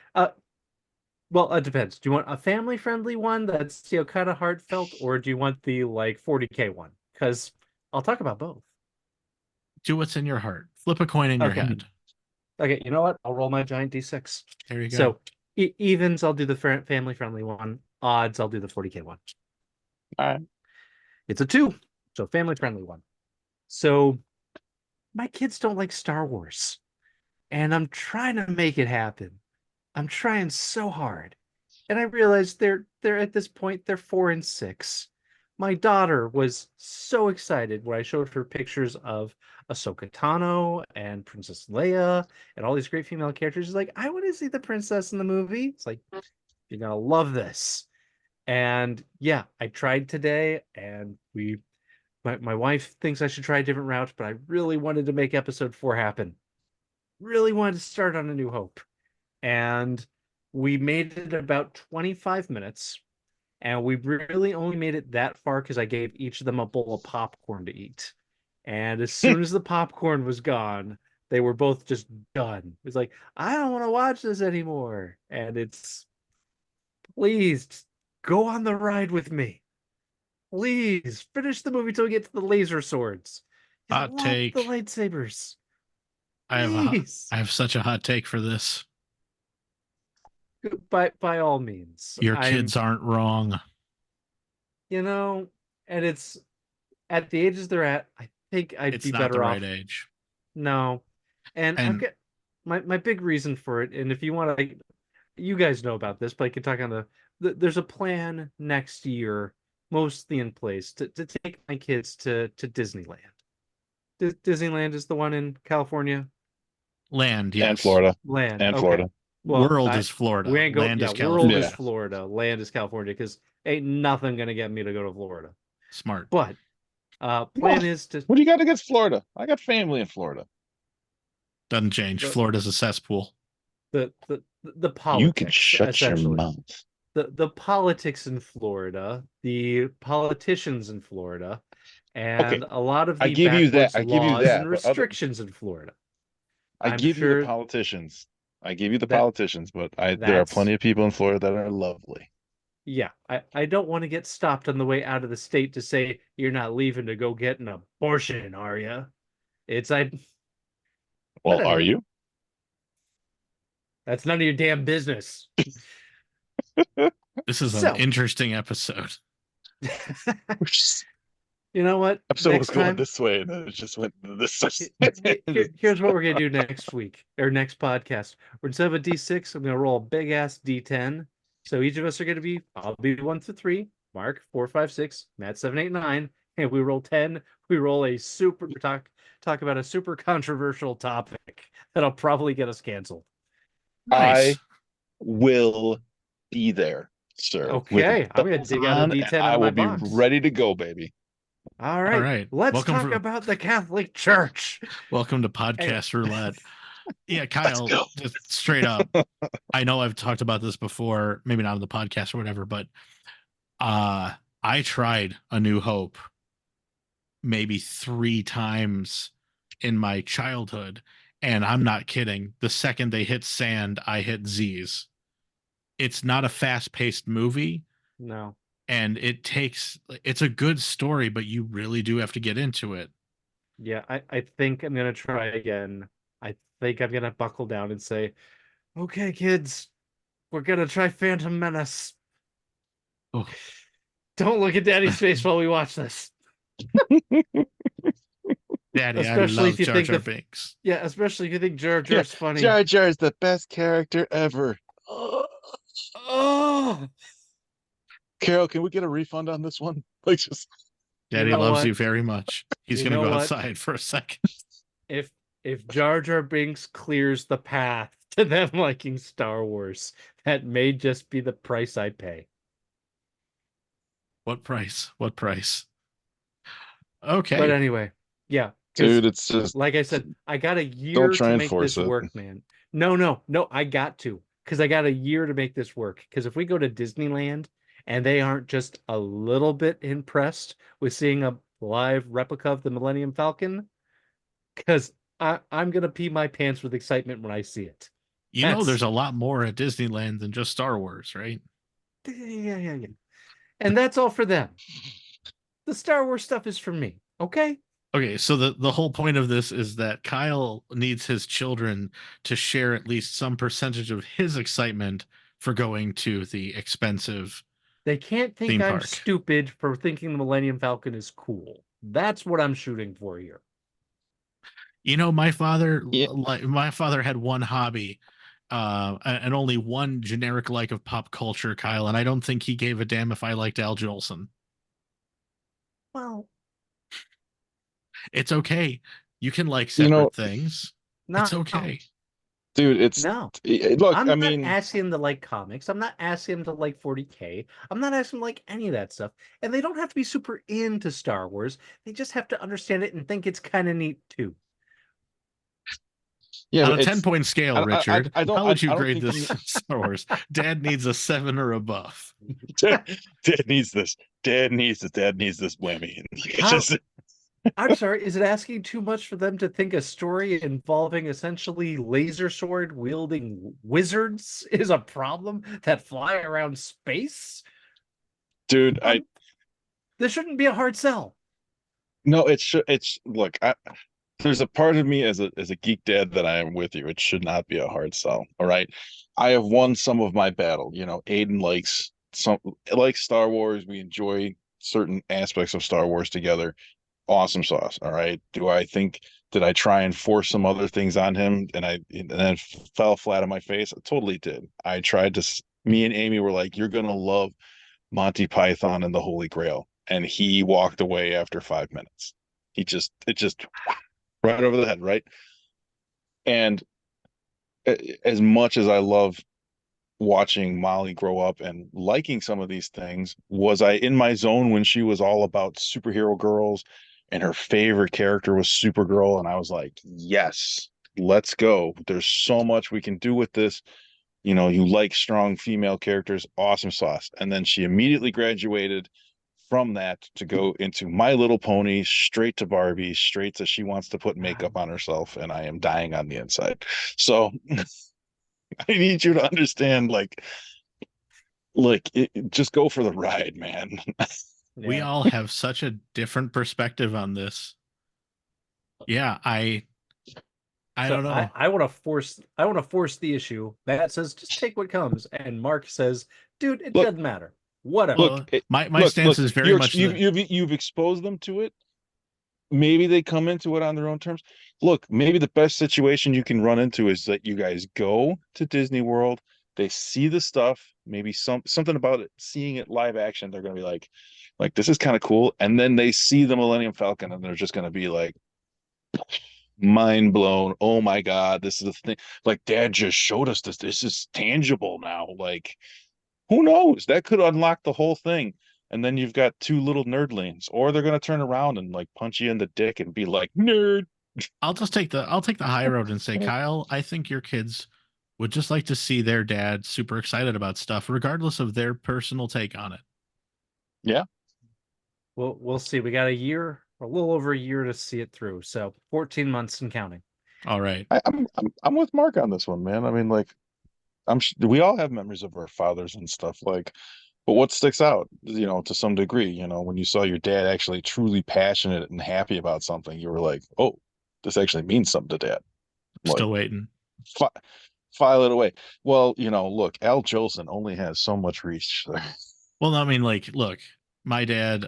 Well, it depends. Do you want a family-friendly one that's, kind of heartfelt, or do you want the like 40K one? Because I'll talk about both. Do what's in your heart. Flip a coin in your Okay. head. Okay, you know what? I'll roll my giant D6. There you go. So evens, I'll do the family-friendly one. Odds, I'll do the 40K one. All right. It's a 2, so family-friendly one. So my kids don't like Star Wars, and I'm trying to make it happen. I'm trying so hard. And I realized they're at this point, they're 4 and 6. My daughter was so excited when I showed her pictures of Ahsoka Tano and Princess Leia and all these great female characters. She's like, I want to see the princess in the movie. It's like, you're gonna love this. And yeah, I tried today, and my wife thinks I should try a different route, but I really wanted to make episode 4 happen. Really wanted to start on A New Hope. And we made it about 25 minutes, and we really only made it that far because I gave each of them a bowl of popcorn to eat. And as soon as the popcorn was gone, they were both just done. It's like, I don't want to watch this anymore. And it's, please go on the ride with me. Please finish the movie till we get to the laser swords. I Hot love the take. lightsabers. I Please. have such a hot take for this. By all means. Your kids aren't wrong. And it's at the ages they're at, I think I'd It's be not the better right off. age. No. And I've And got my big reason for it, and if you want to, you guys know about this, but I can talk on there's a plan next year, mostly in place, to take my kids to Disneyland. Disneyland is the one in California. land, And yes. Florida. Land. And Okay. Florida. Well, World is Florida. we ain't go. Land Yeah, is world California. is Florida. Land is California, because ain't nothing gonna get me to go to Florida. Smart. But plan What? is to What do you got against Florida? I got family in Florida. Doesn't change. the Florida's a cesspool. the You can politics, shut your essentially. mouth. The politics in Florida, the politicians in Florida, Okay, and a lot of I the give you that. backwards I give you laws and that. But restrictions in Florida. I I'm give you the sure politicians. I give you the that politicians, but there are that's plenty of people in Florida that are lovely. yeah. I don't want to get stopped on the way out of the state to say you're not leaving to go get an abortion, are you? It's I. Well, are Whatever. you? That's none of your damn business. This is an So, interesting episode. you know what? Episode was Next going time, this way, and then it just went this way. here's what we're gonna do next week or next podcast. We're instead of a D6, I'm gonna roll a big ass D10. So each of us are gonna be, I'll be 1 through 3, Mark 4, 5, 6, Matt 7, 8, 9. And if we roll 10, we roll a super talk about a super controversial topic that'll probably get us canceled. Nice. I will be there, sir. Okay, I'm gonna bells dig out a on, D10 and out I of my will be box. ready to go, baby. All right. right. Let's Welcome talk about the Catholic Church. Welcome to Podcast Roulette. Yeah, Kyle, go. just straight up. I know I've talked about this before, maybe not on the podcast or whatever, but I tried A New Hope maybe 3 times in my childhood, and I'm not kidding. The second they hit sand, I hit Z's. It's not a fast-paced movie, No. and it's a good story, but you really do have to get into it. Yeah, I think I'm gonna try again. I think I'm gonna buckle down and say, okay, kids, we're gonna try Phantom Menace. Oh. Don't look at Daddy's face while we watch this. Daddy, Especially I love if you Jar think Jar that- Binks. Yeah, especially if you think Jar Jar's funny. Jar Jar is the best character ever. Oh, Carol, can we get a refund on this one? Like, just Daddy know loves what? you very much. He's You gonna know go what? outside for a second. if Jar Jar Binks clears the path to them liking Star Wars, that may just be the price I pay. What price? What price? Okay. But anyway, yeah, 'cause dude, it's just like I said, I got a year don't try to and make force this it. work, man. No, I got to, because I got a year to make this work. Because if we go to Disneyland and they aren't just a little bit impressed with seeing a live replica of the Millennium Falcon, because I'm gonna pee my pants with excitement when I see it. You know, there's a lot more at Disneyland than just Star Wars, right? Yeah. And that's all for them. The Star Wars stuff is for me. Okay. Okay, so the whole point of this is that Kyle needs his children to share at least some percentage of his excitement for going to the expensive They can't think theme I'm park. stupid for thinking the Millennium Falcon is cool. That's what I'm shooting for here. You know, Yeah, my father had one hobby, and only one generic like of pop culture, Kyle, and I don't think he gave a damn if I liked Al Jolson. Well, It's okay. You can like you know, separate things. It's no, okay. dude, it's no. look, I'm I not mean, asking him to like comics. I'm not asking him to like 40K. I'm not asking him to like any of that stuff. And they don't have to be super into Star Wars. They just have to understand it and think it's kind of neat too. yeah, On but a 10-point scale, Richard, how would you I don't grade think this Star Wars? Dad needs a 7 or above. Dad needs this. Dad needs this. Dad needs this whammy. It's How? just I'm sorry, is it asking too much for them to think a story involving essentially laser sword wielding wizards is a problem that fly around space? dude, This shouldn't be a hard sell. no, it's look, there's a part of me as a geek dad that I am with you. It should not be a hard sell. All right. I have won some of my battle. You know, Aiden likes Star Wars. We enjoy certain aspects of Star Wars together. Awesome sauce. All right. Do I think did I try and force some other things on him and then it fell flat on my face? I totally did. I tried to me and Amy were like, you're gonna love Monty Python and the Holy Grail. And he walked away after 5 minutes. It just right over the head, right? And as much as I love watching Molly grow up and liking some of these things, was I in my zone when she was all about superhero girls and her favorite character was Supergirl? And I was like, yes, let's go. There's so much we can do with this. You know, you like strong female characters, awesome sauce. And then she immediately graduated from that to go into My Little Pony, straight to Barbie, straight to she wants to put makeup on herself, and I am dying on the inside. So I need you to understand, just go for the ride, man. We Yeah. all have such a different perspective on this. Yeah, I So don't know. I want to force the issue. Matt says just take what comes, and Mark says, dude, it Look, doesn't matter. Whatever. look, Well, my look. stance is very much You've exposed them to it. Maybe they come into it on their own terms. Look, maybe the best situation you can run into is that you guys go to Disney World, they see the stuff, maybe something about it, seeing it live action, they're gonna be like this is kind of cool. And then they see the Millennium Falcon and they're just gonna be like mind blown. Oh my God, this is the thing. Like Dad just showed us this. This is tangible now. Like, who knows? That could unlock the whole thing. And then you've got two little nerdlings, or they're gonna turn around and like punch you in the dick and be like, nerd. I'll take the high road and say, Kyle, I think your kids would just like to see their dad super excited about stuff, regardless of their personal take on it. Yeah. We'll see. We got a little over a year to see it through. So 14 months and counting. All right. I'm with Mark on this one, man. I mean, like, we all have memories of our fathers and stuff, like, but what sticks out, to some degree, when you saw your dad actually truly passionate and happy about something, you were like, oh, this actually means something to Dad. Like, Still waiting. fi file it away. Well, look, Al Jolson only has so much reach. Well, I mean, like, look, my dad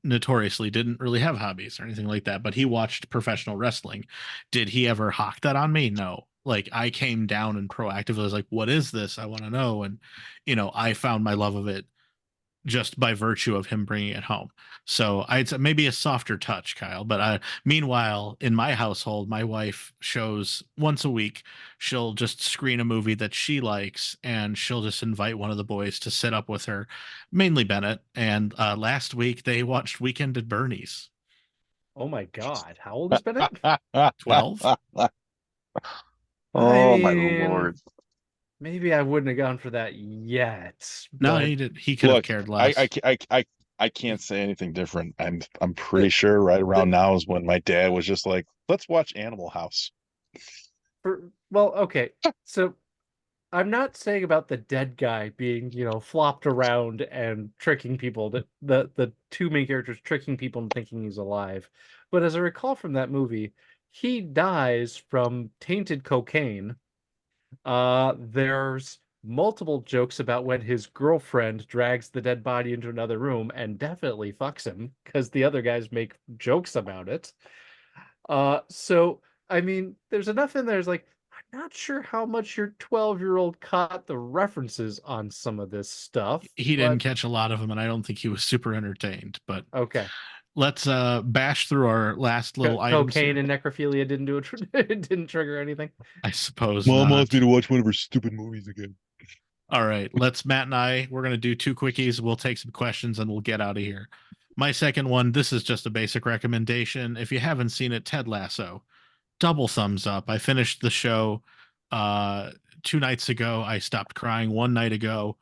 notoriously didn't really have hobbies or anything like that, but he watched professional wrestling. Did he ever hawk that on me? No. Like, I came down and proactively was like, what is this? I want to know. And, I found my love of it just by virtue of him bringing it home. So I'd say maybe a softer touch, Kyle. But meanwhile, in my household, my wife shows once a week. She'll just screen a movie that she likes, and she'll just invite one of the boys to sit up with her, mainly Bennett. And last week they watched Weekend at Bernie's. Oh my God. How old is Bennett? 12. Oh I my mean, Lord. maybe I wouldn't have gone for that yet. No, But he did. He could have Look, cared I, less. I can't say anything different. I'm pretty sure right around now is when my dad was just like, let's watch Animal House. well, okay. So I'm not saying about the dead guy being, flopped around and tricking people, the two main characters tricking people and thinking he's alive. But as I recall from that movie, he dies from tainted cocaine. There's multiple jokes about when his girlfriend drags the dead body into another room and definitely fucks him because the other guys make jokes about it. So I mean, there's enough in there. It's like, I'm not sure how much your 12-year-old caught the references on some of this stuff, He didn't but catch a lot of them, and I don't think he was super entertained. But okay. let's bash through our last little items Cocaine here. and necrophilia didn't do it. It didn't trigger anything. I suppose Mom not. wants me to watch one of her stupid movies again. All right, Matt and we're going to do two quickies. We'll take some questions and we'll get out of here. My second one, this is just a basic recommendation. If you haven't seen it, Ted Lasso, double thumbs up. I finished the show 2 nights ago. I stopped crying 1 night ago.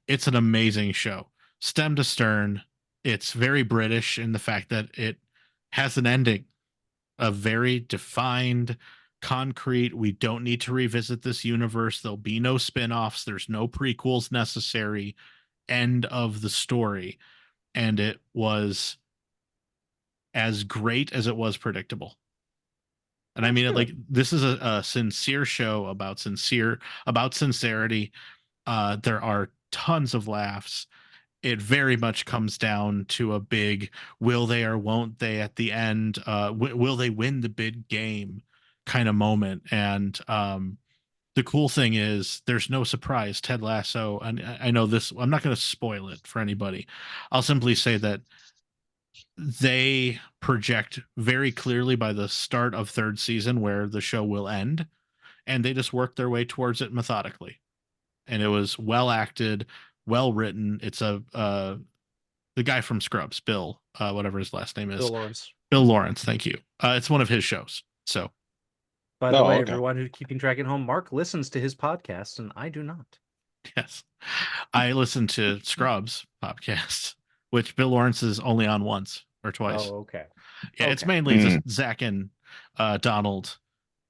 It's an amazing show, stem to stern. It's very British in the fact that it has an ending, a very defined, concrete. We don't need to revisit this universe. There'll be no spin-offs. There's no prequels necessary. End of the story. And it was as great as it was predictable. And I mean it like this is a sincere show about sincerity. There are tons of laughs. It very much comes down to a big will they or won't they at the end, will they win the big game kind of moment. And the cool thing is there's no surprise. Ted Lasso, and I know this, I'm not going to spoil it for anybody. I'll simply say that they project very clearly by the start of third season where the show will end, and they just work their way towards it methodically. And it was well acted, well written. It's the guy from Scrubs, Bill, whatever his last name is, Bill Lawrence. Bill Lawrence. Thank you. It's one of his shows. So, by the way, everyone who's keeping track at home, Mark listens to his podcast, and I do not. Yes, I listen to Scrubs podcast, which Bill Lawrence is only on once or twice. Oh, okay. Yeah, okay. It's mainly just Zach and Donald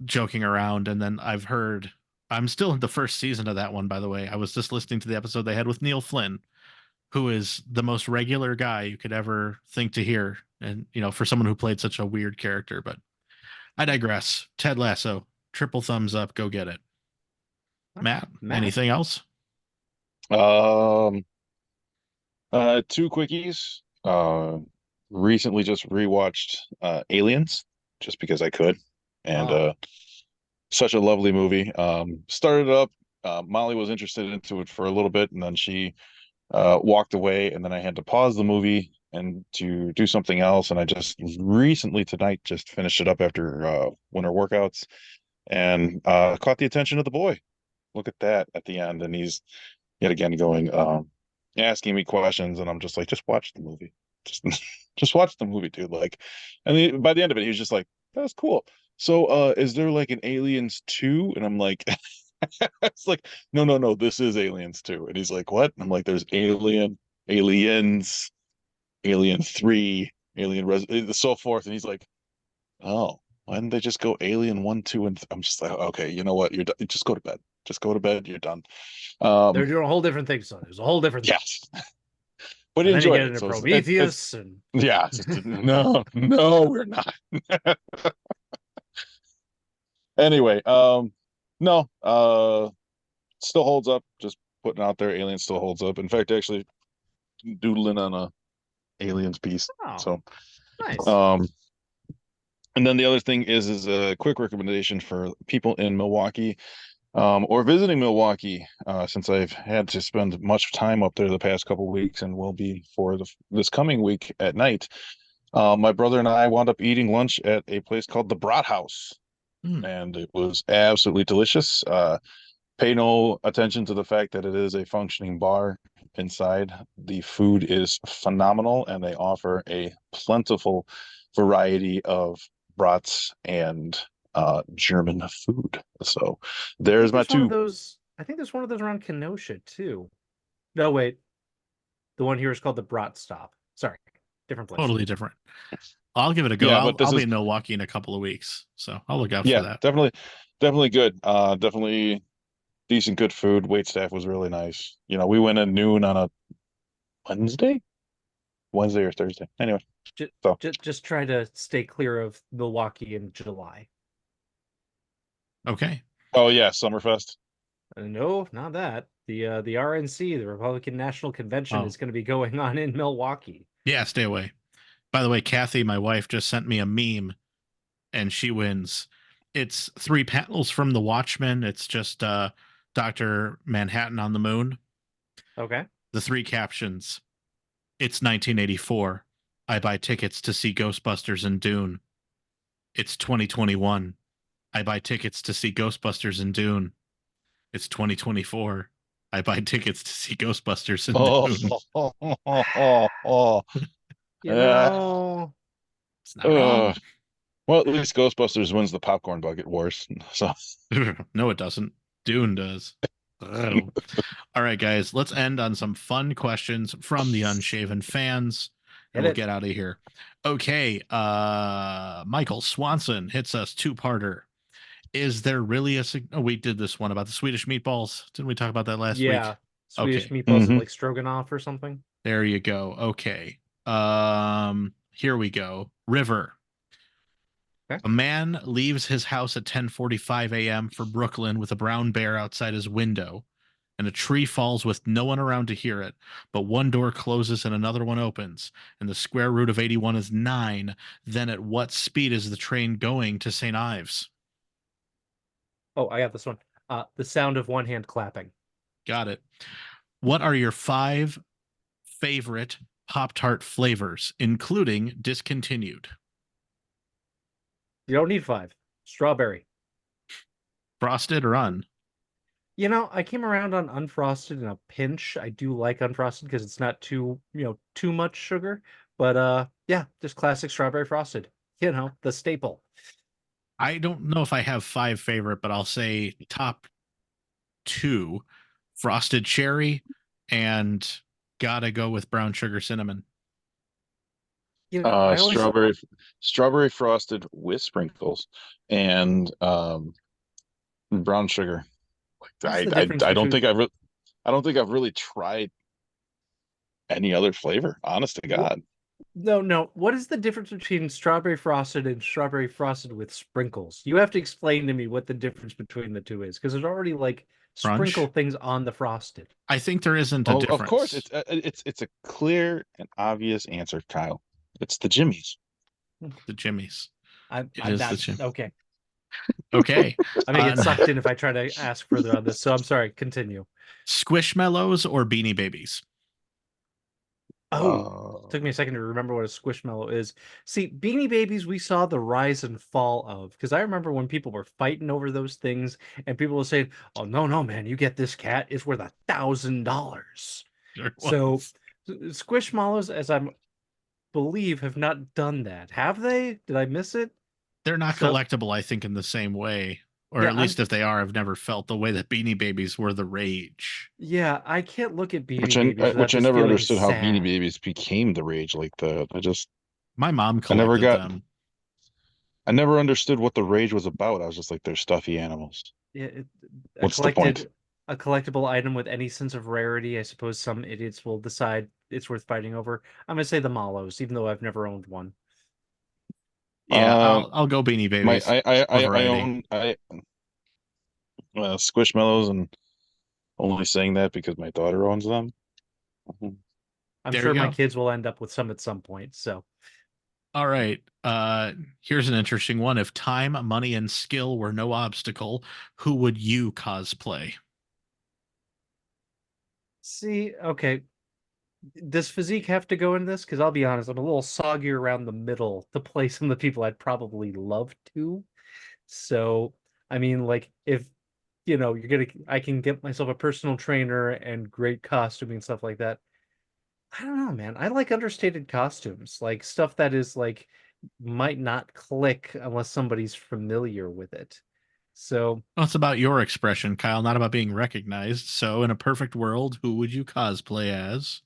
joking around, and then I'm still in the first season of that one, by the way. I was just listening to the episode they had with Neil Flynn, who is the most regular guy you could ever think to hear. And, for someone who played such a weird character, but I digress. Ted Lasso, triple thumbs up. Go get it. Matt, anything else? Two quickies. Recently just rewatched Aliens just because I could. And such a lovely movie. Started up, Molly was interested into it for a little bit, and then she walked away, and then I had to pause the movie and to do something else. And I just recently tonight just finished it up after winter workouts, and caught the attention of the boy. Look at that at the end, and he's yet again going asking me questions, and I'm just like, just watch the movie. Just watch the movie, dude. Like, and by the end of it, he was just like, that's cool. So is there like an Aliens 2? And I'm like, it's like, no, this is Aliens 2. And he's like, what? And I'm like, there's Aliens, Alien 3, so forth. And he's like, oh, why didn't they just go Alien 1, 2, and I'm just like, okay, you know what? You're done. Just go to bed. Just go to bed. You're done. They're doing a whole different thing, son. There's a whole different thing. Yes. But and enjoy then you get into Prometheus and yeah, no, we're not. Anyway, no, still holds up. Just putting out there, Aliens still holds up. In fact, actually doodling on a Aliens piece. So nice. And then the other thing is a quick recommendation for people in Milwaukee, or visiting Milwaukee, since I've had to spend much time up there the past couple of weeks and will be for this coming week at night. My brother and I wound up eating lunch at a place called the Brat House, and it was absolutely delicious. Pay no attention to the fact that it is a functioning bar inside. The food is phenomenal, and they offer a plentiful variety of brats and German food. So there's my two. I think there's one of those around Kenosha too. No, wait. The one here is called the Brat Stop. Sorry, different place. Totally different. I'll give it a go. Yeah, I'll be in Milwaukee in a couple of weeks, so I'll look out for that. Definitely good. Definitely decent, good food. Wait staff was really nice. You know, we went at noon on a Wednesday, Wednesday or Thursday. Anyway, Just, so just try to stay clear of Milwaukee in July. Okay. oh yeah, Summerfest. No, not that. The RNC, the Republican National Convention, Oh, is going to be going on in Milwaukee. yeah, stay away. By the way, Kathy, my wife, just sent me a meme and she wins. It's 3 panels from The Watchmen. It's just Dr. Manhattan on the moon. Okay. The 3 captions. It's 1984. I buy tickets to see Ghostbusters in Dune. It's 2021. I buy tickets to see Ghostbusters in Dune. It's 2024. I buy tickets to see Ghostbusters in Oh, Dune. You yeah. know, It's not wrong. Well, at least Ghostbusters wins the popcorn bucket wars. So No, it doesn't. Dune does. Oh. All right, guys, let's end on some fun questions from the Unshaven fans, and hit we'll it. get out of here. Okay, Michael Swanson hits us 2-parter. Is there really a oh, we did this one about the Swedish meatballs. Didn't we talk about that last week? Yeah. Swedish Okay, meatballs of Mhm. like stroganoff or something. there you go. Okay. Here we go. River. Okay. A man leaves his house at 10:45 a.m. for Brooklyn with a brown bear outside his window, and a tree falls with no one around to hear it. But one door closes and another one opens, and the square root of 81 is 9. Then at what speed is the train going to St. Ives? Oh, I got this one. The sound of one hand clapping. Got it. What are your 5 favorite Pop Tart flavors, including discontinued? You don't need 5. Strawberry. Frosted or un? You know, I came around on unfrosted in a pinch. I do like unfrosted because it's not too much sugar. But yeah, just classic strawberry frosted. You know, the staple. I don't know if I have 5 favorite, but I'll say top 2: frosted cherry and gotta go with brown sugar cinnamon. You know, I always Strawberry frosted with sprinkles and brown sugar. what's Like the difference I don't between think I don't think I've really tried any other flavor, honest to what God. no. What is the difference between strawberry frosted and strawberry frosted with sprinkles? You have to explain to me what the difference between the two is, because there's already like sprinkle Crunch? things on the frosted. I think there isn't a Oh, of course, difference. it's a clear and obvious answer, Kyle. It's the Jimmy's. The Jimmy's. It I'm is the not Jim. okay. Okay. I'm gonna get sucked in if I try to ask further on this. So I'm sorry. Continue. Squishmallows or Beanie Babies? Oh, Uh, took me a second to remember what a squishmallow is. See, Beanie Babies, we saw the rise and fall of, because I remember when people were fighting over those things, and people were saying, "Oh no, no, man, you get this cat, it's worth $1,000." Sure So, was. Squishmallows, as I believe, have not done that, have they? Did I miss it? They're not So, collectible, I think, in the same way. Or yeah, at least if they are, I've never felt the way that Beanie Babies were the rage. I can't look at Beanie Babies without which I just never feeling understood how Beanie sad. Babies became the rage like that. My mom I never collected got them. I never understood what the rage was about. I was just like, they're stuffy animals. Yeah, What's the point? a collectible item with any sense of rarity. I suppose some idiots will decide it's worth fighting over. I'm gonna say the Mallows, even though I've never owned one. Yeah, Um, I'll go Beanie my Babies for I variety. own I Squishmallows, and only saying that because my daughter owns them. Mhm. I'm There you sure my go. kids will end up with some at some point. So, All right. Here's an interesting one. If time, money, and skill were no obstacle, who would you cosplay? see, okay, does physique have to go in this? Because I'll be honest, I'm a little soggy around the middle to play some of the people I'd probably love to. So, I mean, like, if I can get myself a personal trainer and great costuming and stuff like that. I don't know, man. I like understated costumes, like stuff that is like might not click unless somebody's familiar with it. So, Well, it's about your expression, Kyle, not about being recognized. So, in a perfect world, who would you cosplay as?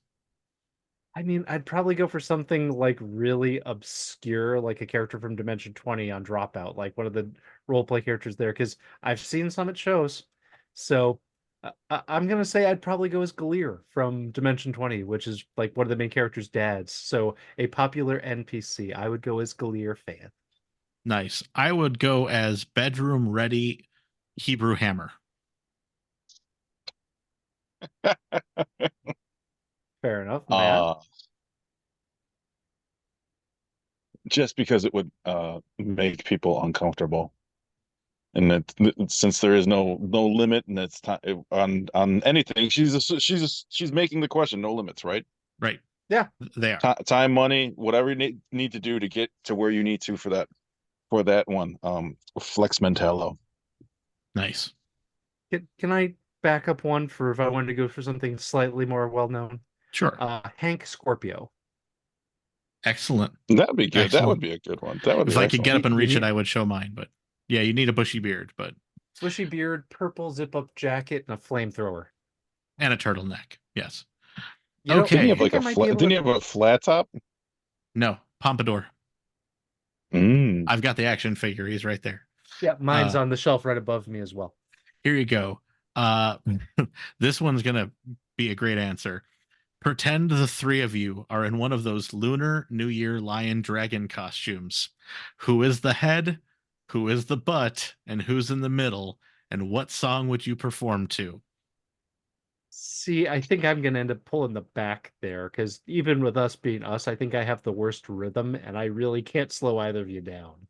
I mean, I'd probably go for something like really obscure, like a character from Dimension 20 on Dropout, like one of the role play characters there, because I've seen some at shows. So, I'm gonna say I'd probably go as Galir from Dimension 20, which is like one of the main character's dads. So a popular NPC. I would go as Galir fan. Nice. I would go as bedroom ready Hebrew Hammer. Fair enough, Matt. Uh, just because it would make people uncomfortable. And since there is no limit and it's time on anything, she's making the question, no limits, right? Right. Yeah. They are. Time, money, whatever you need to do to get to where you need to for that one. Flex Mentallo. Nice. Can I back up one for if I wanted to go for something slightly more well known? Sure. Hank Scorpio. Excellent. That would be good. That would Excellent. be a good one. That would be If I could excellent. get up and You reach it, need- I would show mine. But yeah, you need a bushy beard, but Bushy beard, purple zip-up jacket, and a flamethrower. and a turtleneck. Yes. You know, Didn't he Okay. have I think like I a might be flat? able Didn't he to. have a flat top? No, Pompadour. Mm. I've got the action figure. He's right there. Yeah, mine's Uh, on the shelf right above me as well. Here you go. This one's gonna be a great answer. Pretend the three of you are in one of those Lunar New Year lion dragon costumes. Who is the head? Who is the butt? And who's in the middle? And what song would you perform to? See, I think I'm gonna end up pulling the back there because even with us being us, I think I have the worst rhythm, and I really can't slow either of you down.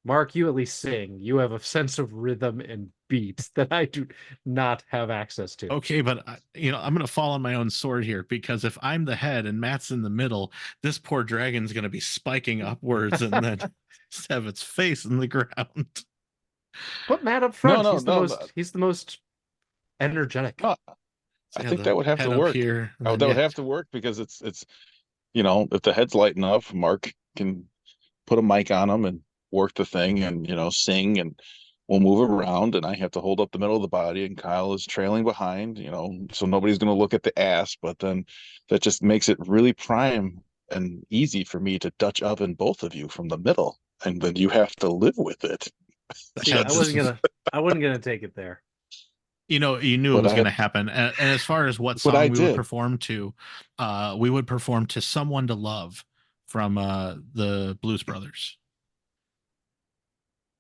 Mark, you at least sing. You have a sense of rhythm and beat that I do not have access to. Okay, but I'm going to fall on my own sword here because if I'm the head and Matt's in the middle, this poor dragon's going to be spiking upwards and then just have its face in the ground. Put Matt up No, front. no, no, no, He's the most energetic. no. I So yeah, think the that would have head to up work. here, and then That would yeah, have to work because it's if the head's light enough, Mark can put a mic on him and work the thing and sing and we'll move around and I have to hold up the middle of the body and Kyle is trailing behind, so nobody's going to look at the ass, but then that just makes it really prime and easy for me to Dutch oven both of you from the middle and then you have to live with it. the See, head's I wasn't gonna take it there. you knew it But was going I to happen. And as far as what but I song we would did. perform to, we would perform to "Someone to Love" from the Blues Brothers.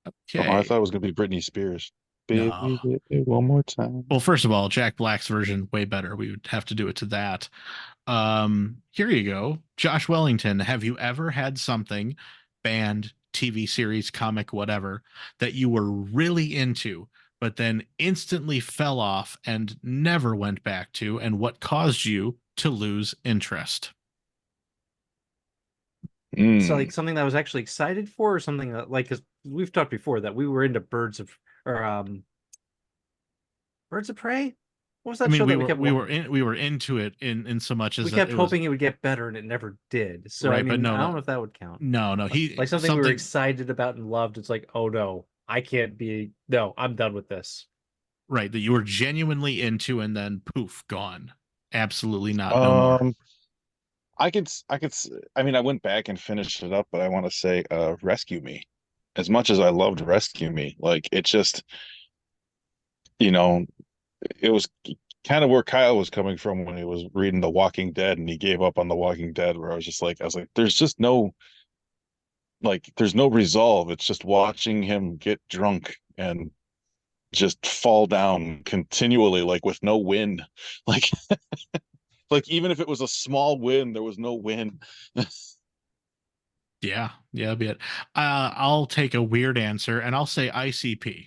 Oh, I Okay, thought it was going to be Britney Spears. no. Baby, hit me one more time. Well, first of all, Jack Black's version way better. We would have to do it to that. Here you go. Josh Wellington, have you ever had something, band, TV series, comic, whatever, that you were really into, but then instantly fell off and never went back to, and what caused you to lose interest? So Mm. like something that I was actually excited for, or something that like because we've talked before that we were into Birds of Prey. What was I that mean, show that we kept we were into it in so much we as that kept it was hoping it would get better and it never did. So I right, but mean, no, I don't no, know if that would count. no. He Like something we were something excited about and loved. It's like, oh no, I can't be. No, I'm done with this. right that you were genuinely into, and then poof, gone. Absolutely not, no more. Um, I mean, I went back and finished it up, but I want to say, Rescue Me. As much as I loved Rescue Me, like it just, you know, it was kind of where Kyle was coming from when he was reading The Walking Dead and he gave up on The Walking Dead, where I was like, there's just no, like, there's no resolve. It's just watching him get drunk and just fall down continually, like with no win. Like, like even if it was a small win, there was no win. Yeah, that'd be it. I'll take a weird answer and I'll say ICP.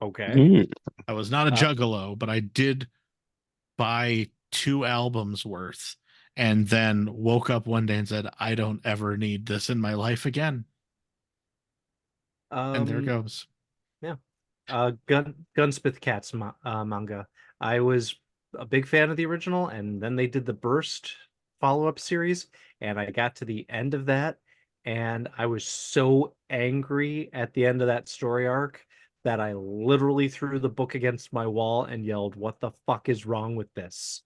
Okay. Mm. I was not a Uh, juggalo, but I did buy two albums worth and then woke up one day and said, I don't ever need this in my life again. And there um, goes. yeah. Gunsmith Cats manga. I was a big fan of the original, and then they did the Burst follow-up series, and I got to the end of that, and I was so angry at the end of that story arc that I literally threw the book against my wall and yelled, "What the fuck is wrong with this?"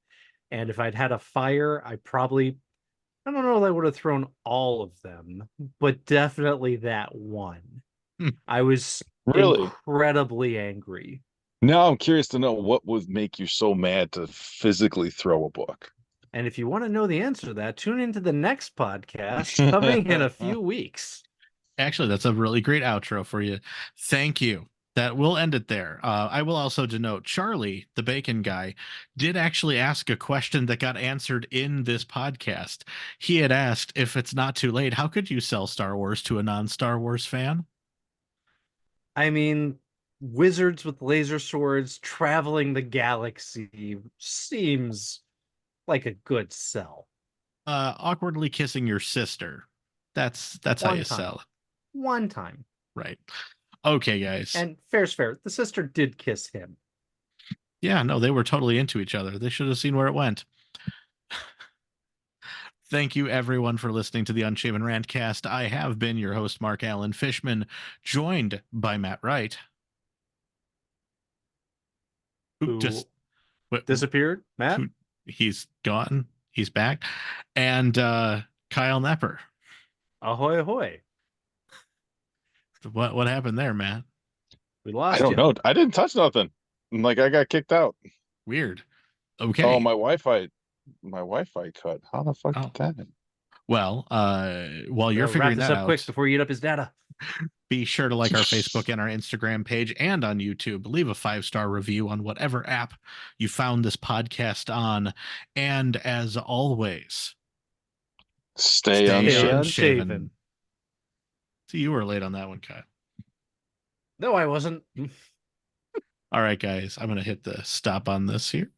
And if I'd had a fire, I don't know if I would have thrown all of them, but definitely that one. Hmm. I was Really? incredibly angry. Now I'm curious to know what would make you so mad to physically throw a book. And if you want to know the answer to that, tune into the next podcast coming in a few weeks. Actually, that's a really great outro for you. Thank you. That will end it there. I will also denote Charlie, the bacon guy, did actually ask a question that got answered in this podcast. He had asked, if it's not too late, how could you sell Star Wars to a non-Star Wars fan? I mean, wizards with laser swords traveling the galaxy seems like a good sell. Awkwardly kissing your sister. That's how One you time. sell it. One time. Right. Okay, guys. And fair's fair. The sister did kiss him. Yeah, no, they were totally into each other. They should have seen where it went. Thank you, everyone, for listening to the Unshaven Rant-Cast. I have been your host, Mark Allen Fishman, joined by Matt Wright. Who Who just disappeared, Matt? He's gone. He's back. And Kyle Nepper. Ahoy, ahoy. What happened there, Matt? We I lost don't you. know. I didn't touch nothing. Like I got kicked out. Weird. Okay. Oh, my Wi-Fi cut. How the fuck Oh. did that happen? Well, while you're Wrap figuring this that up out, quick before you eat up his data. be sure to like our Facebook and our Instagram page and on YouTube. Leave a 5-star review on whatever app you found this podcast on. And as always, Stay Stay unshaven. unshaven. See, you were late on that one, Kyle. No, I wasn't. All right, guys, I'm going to hit the stop on this here.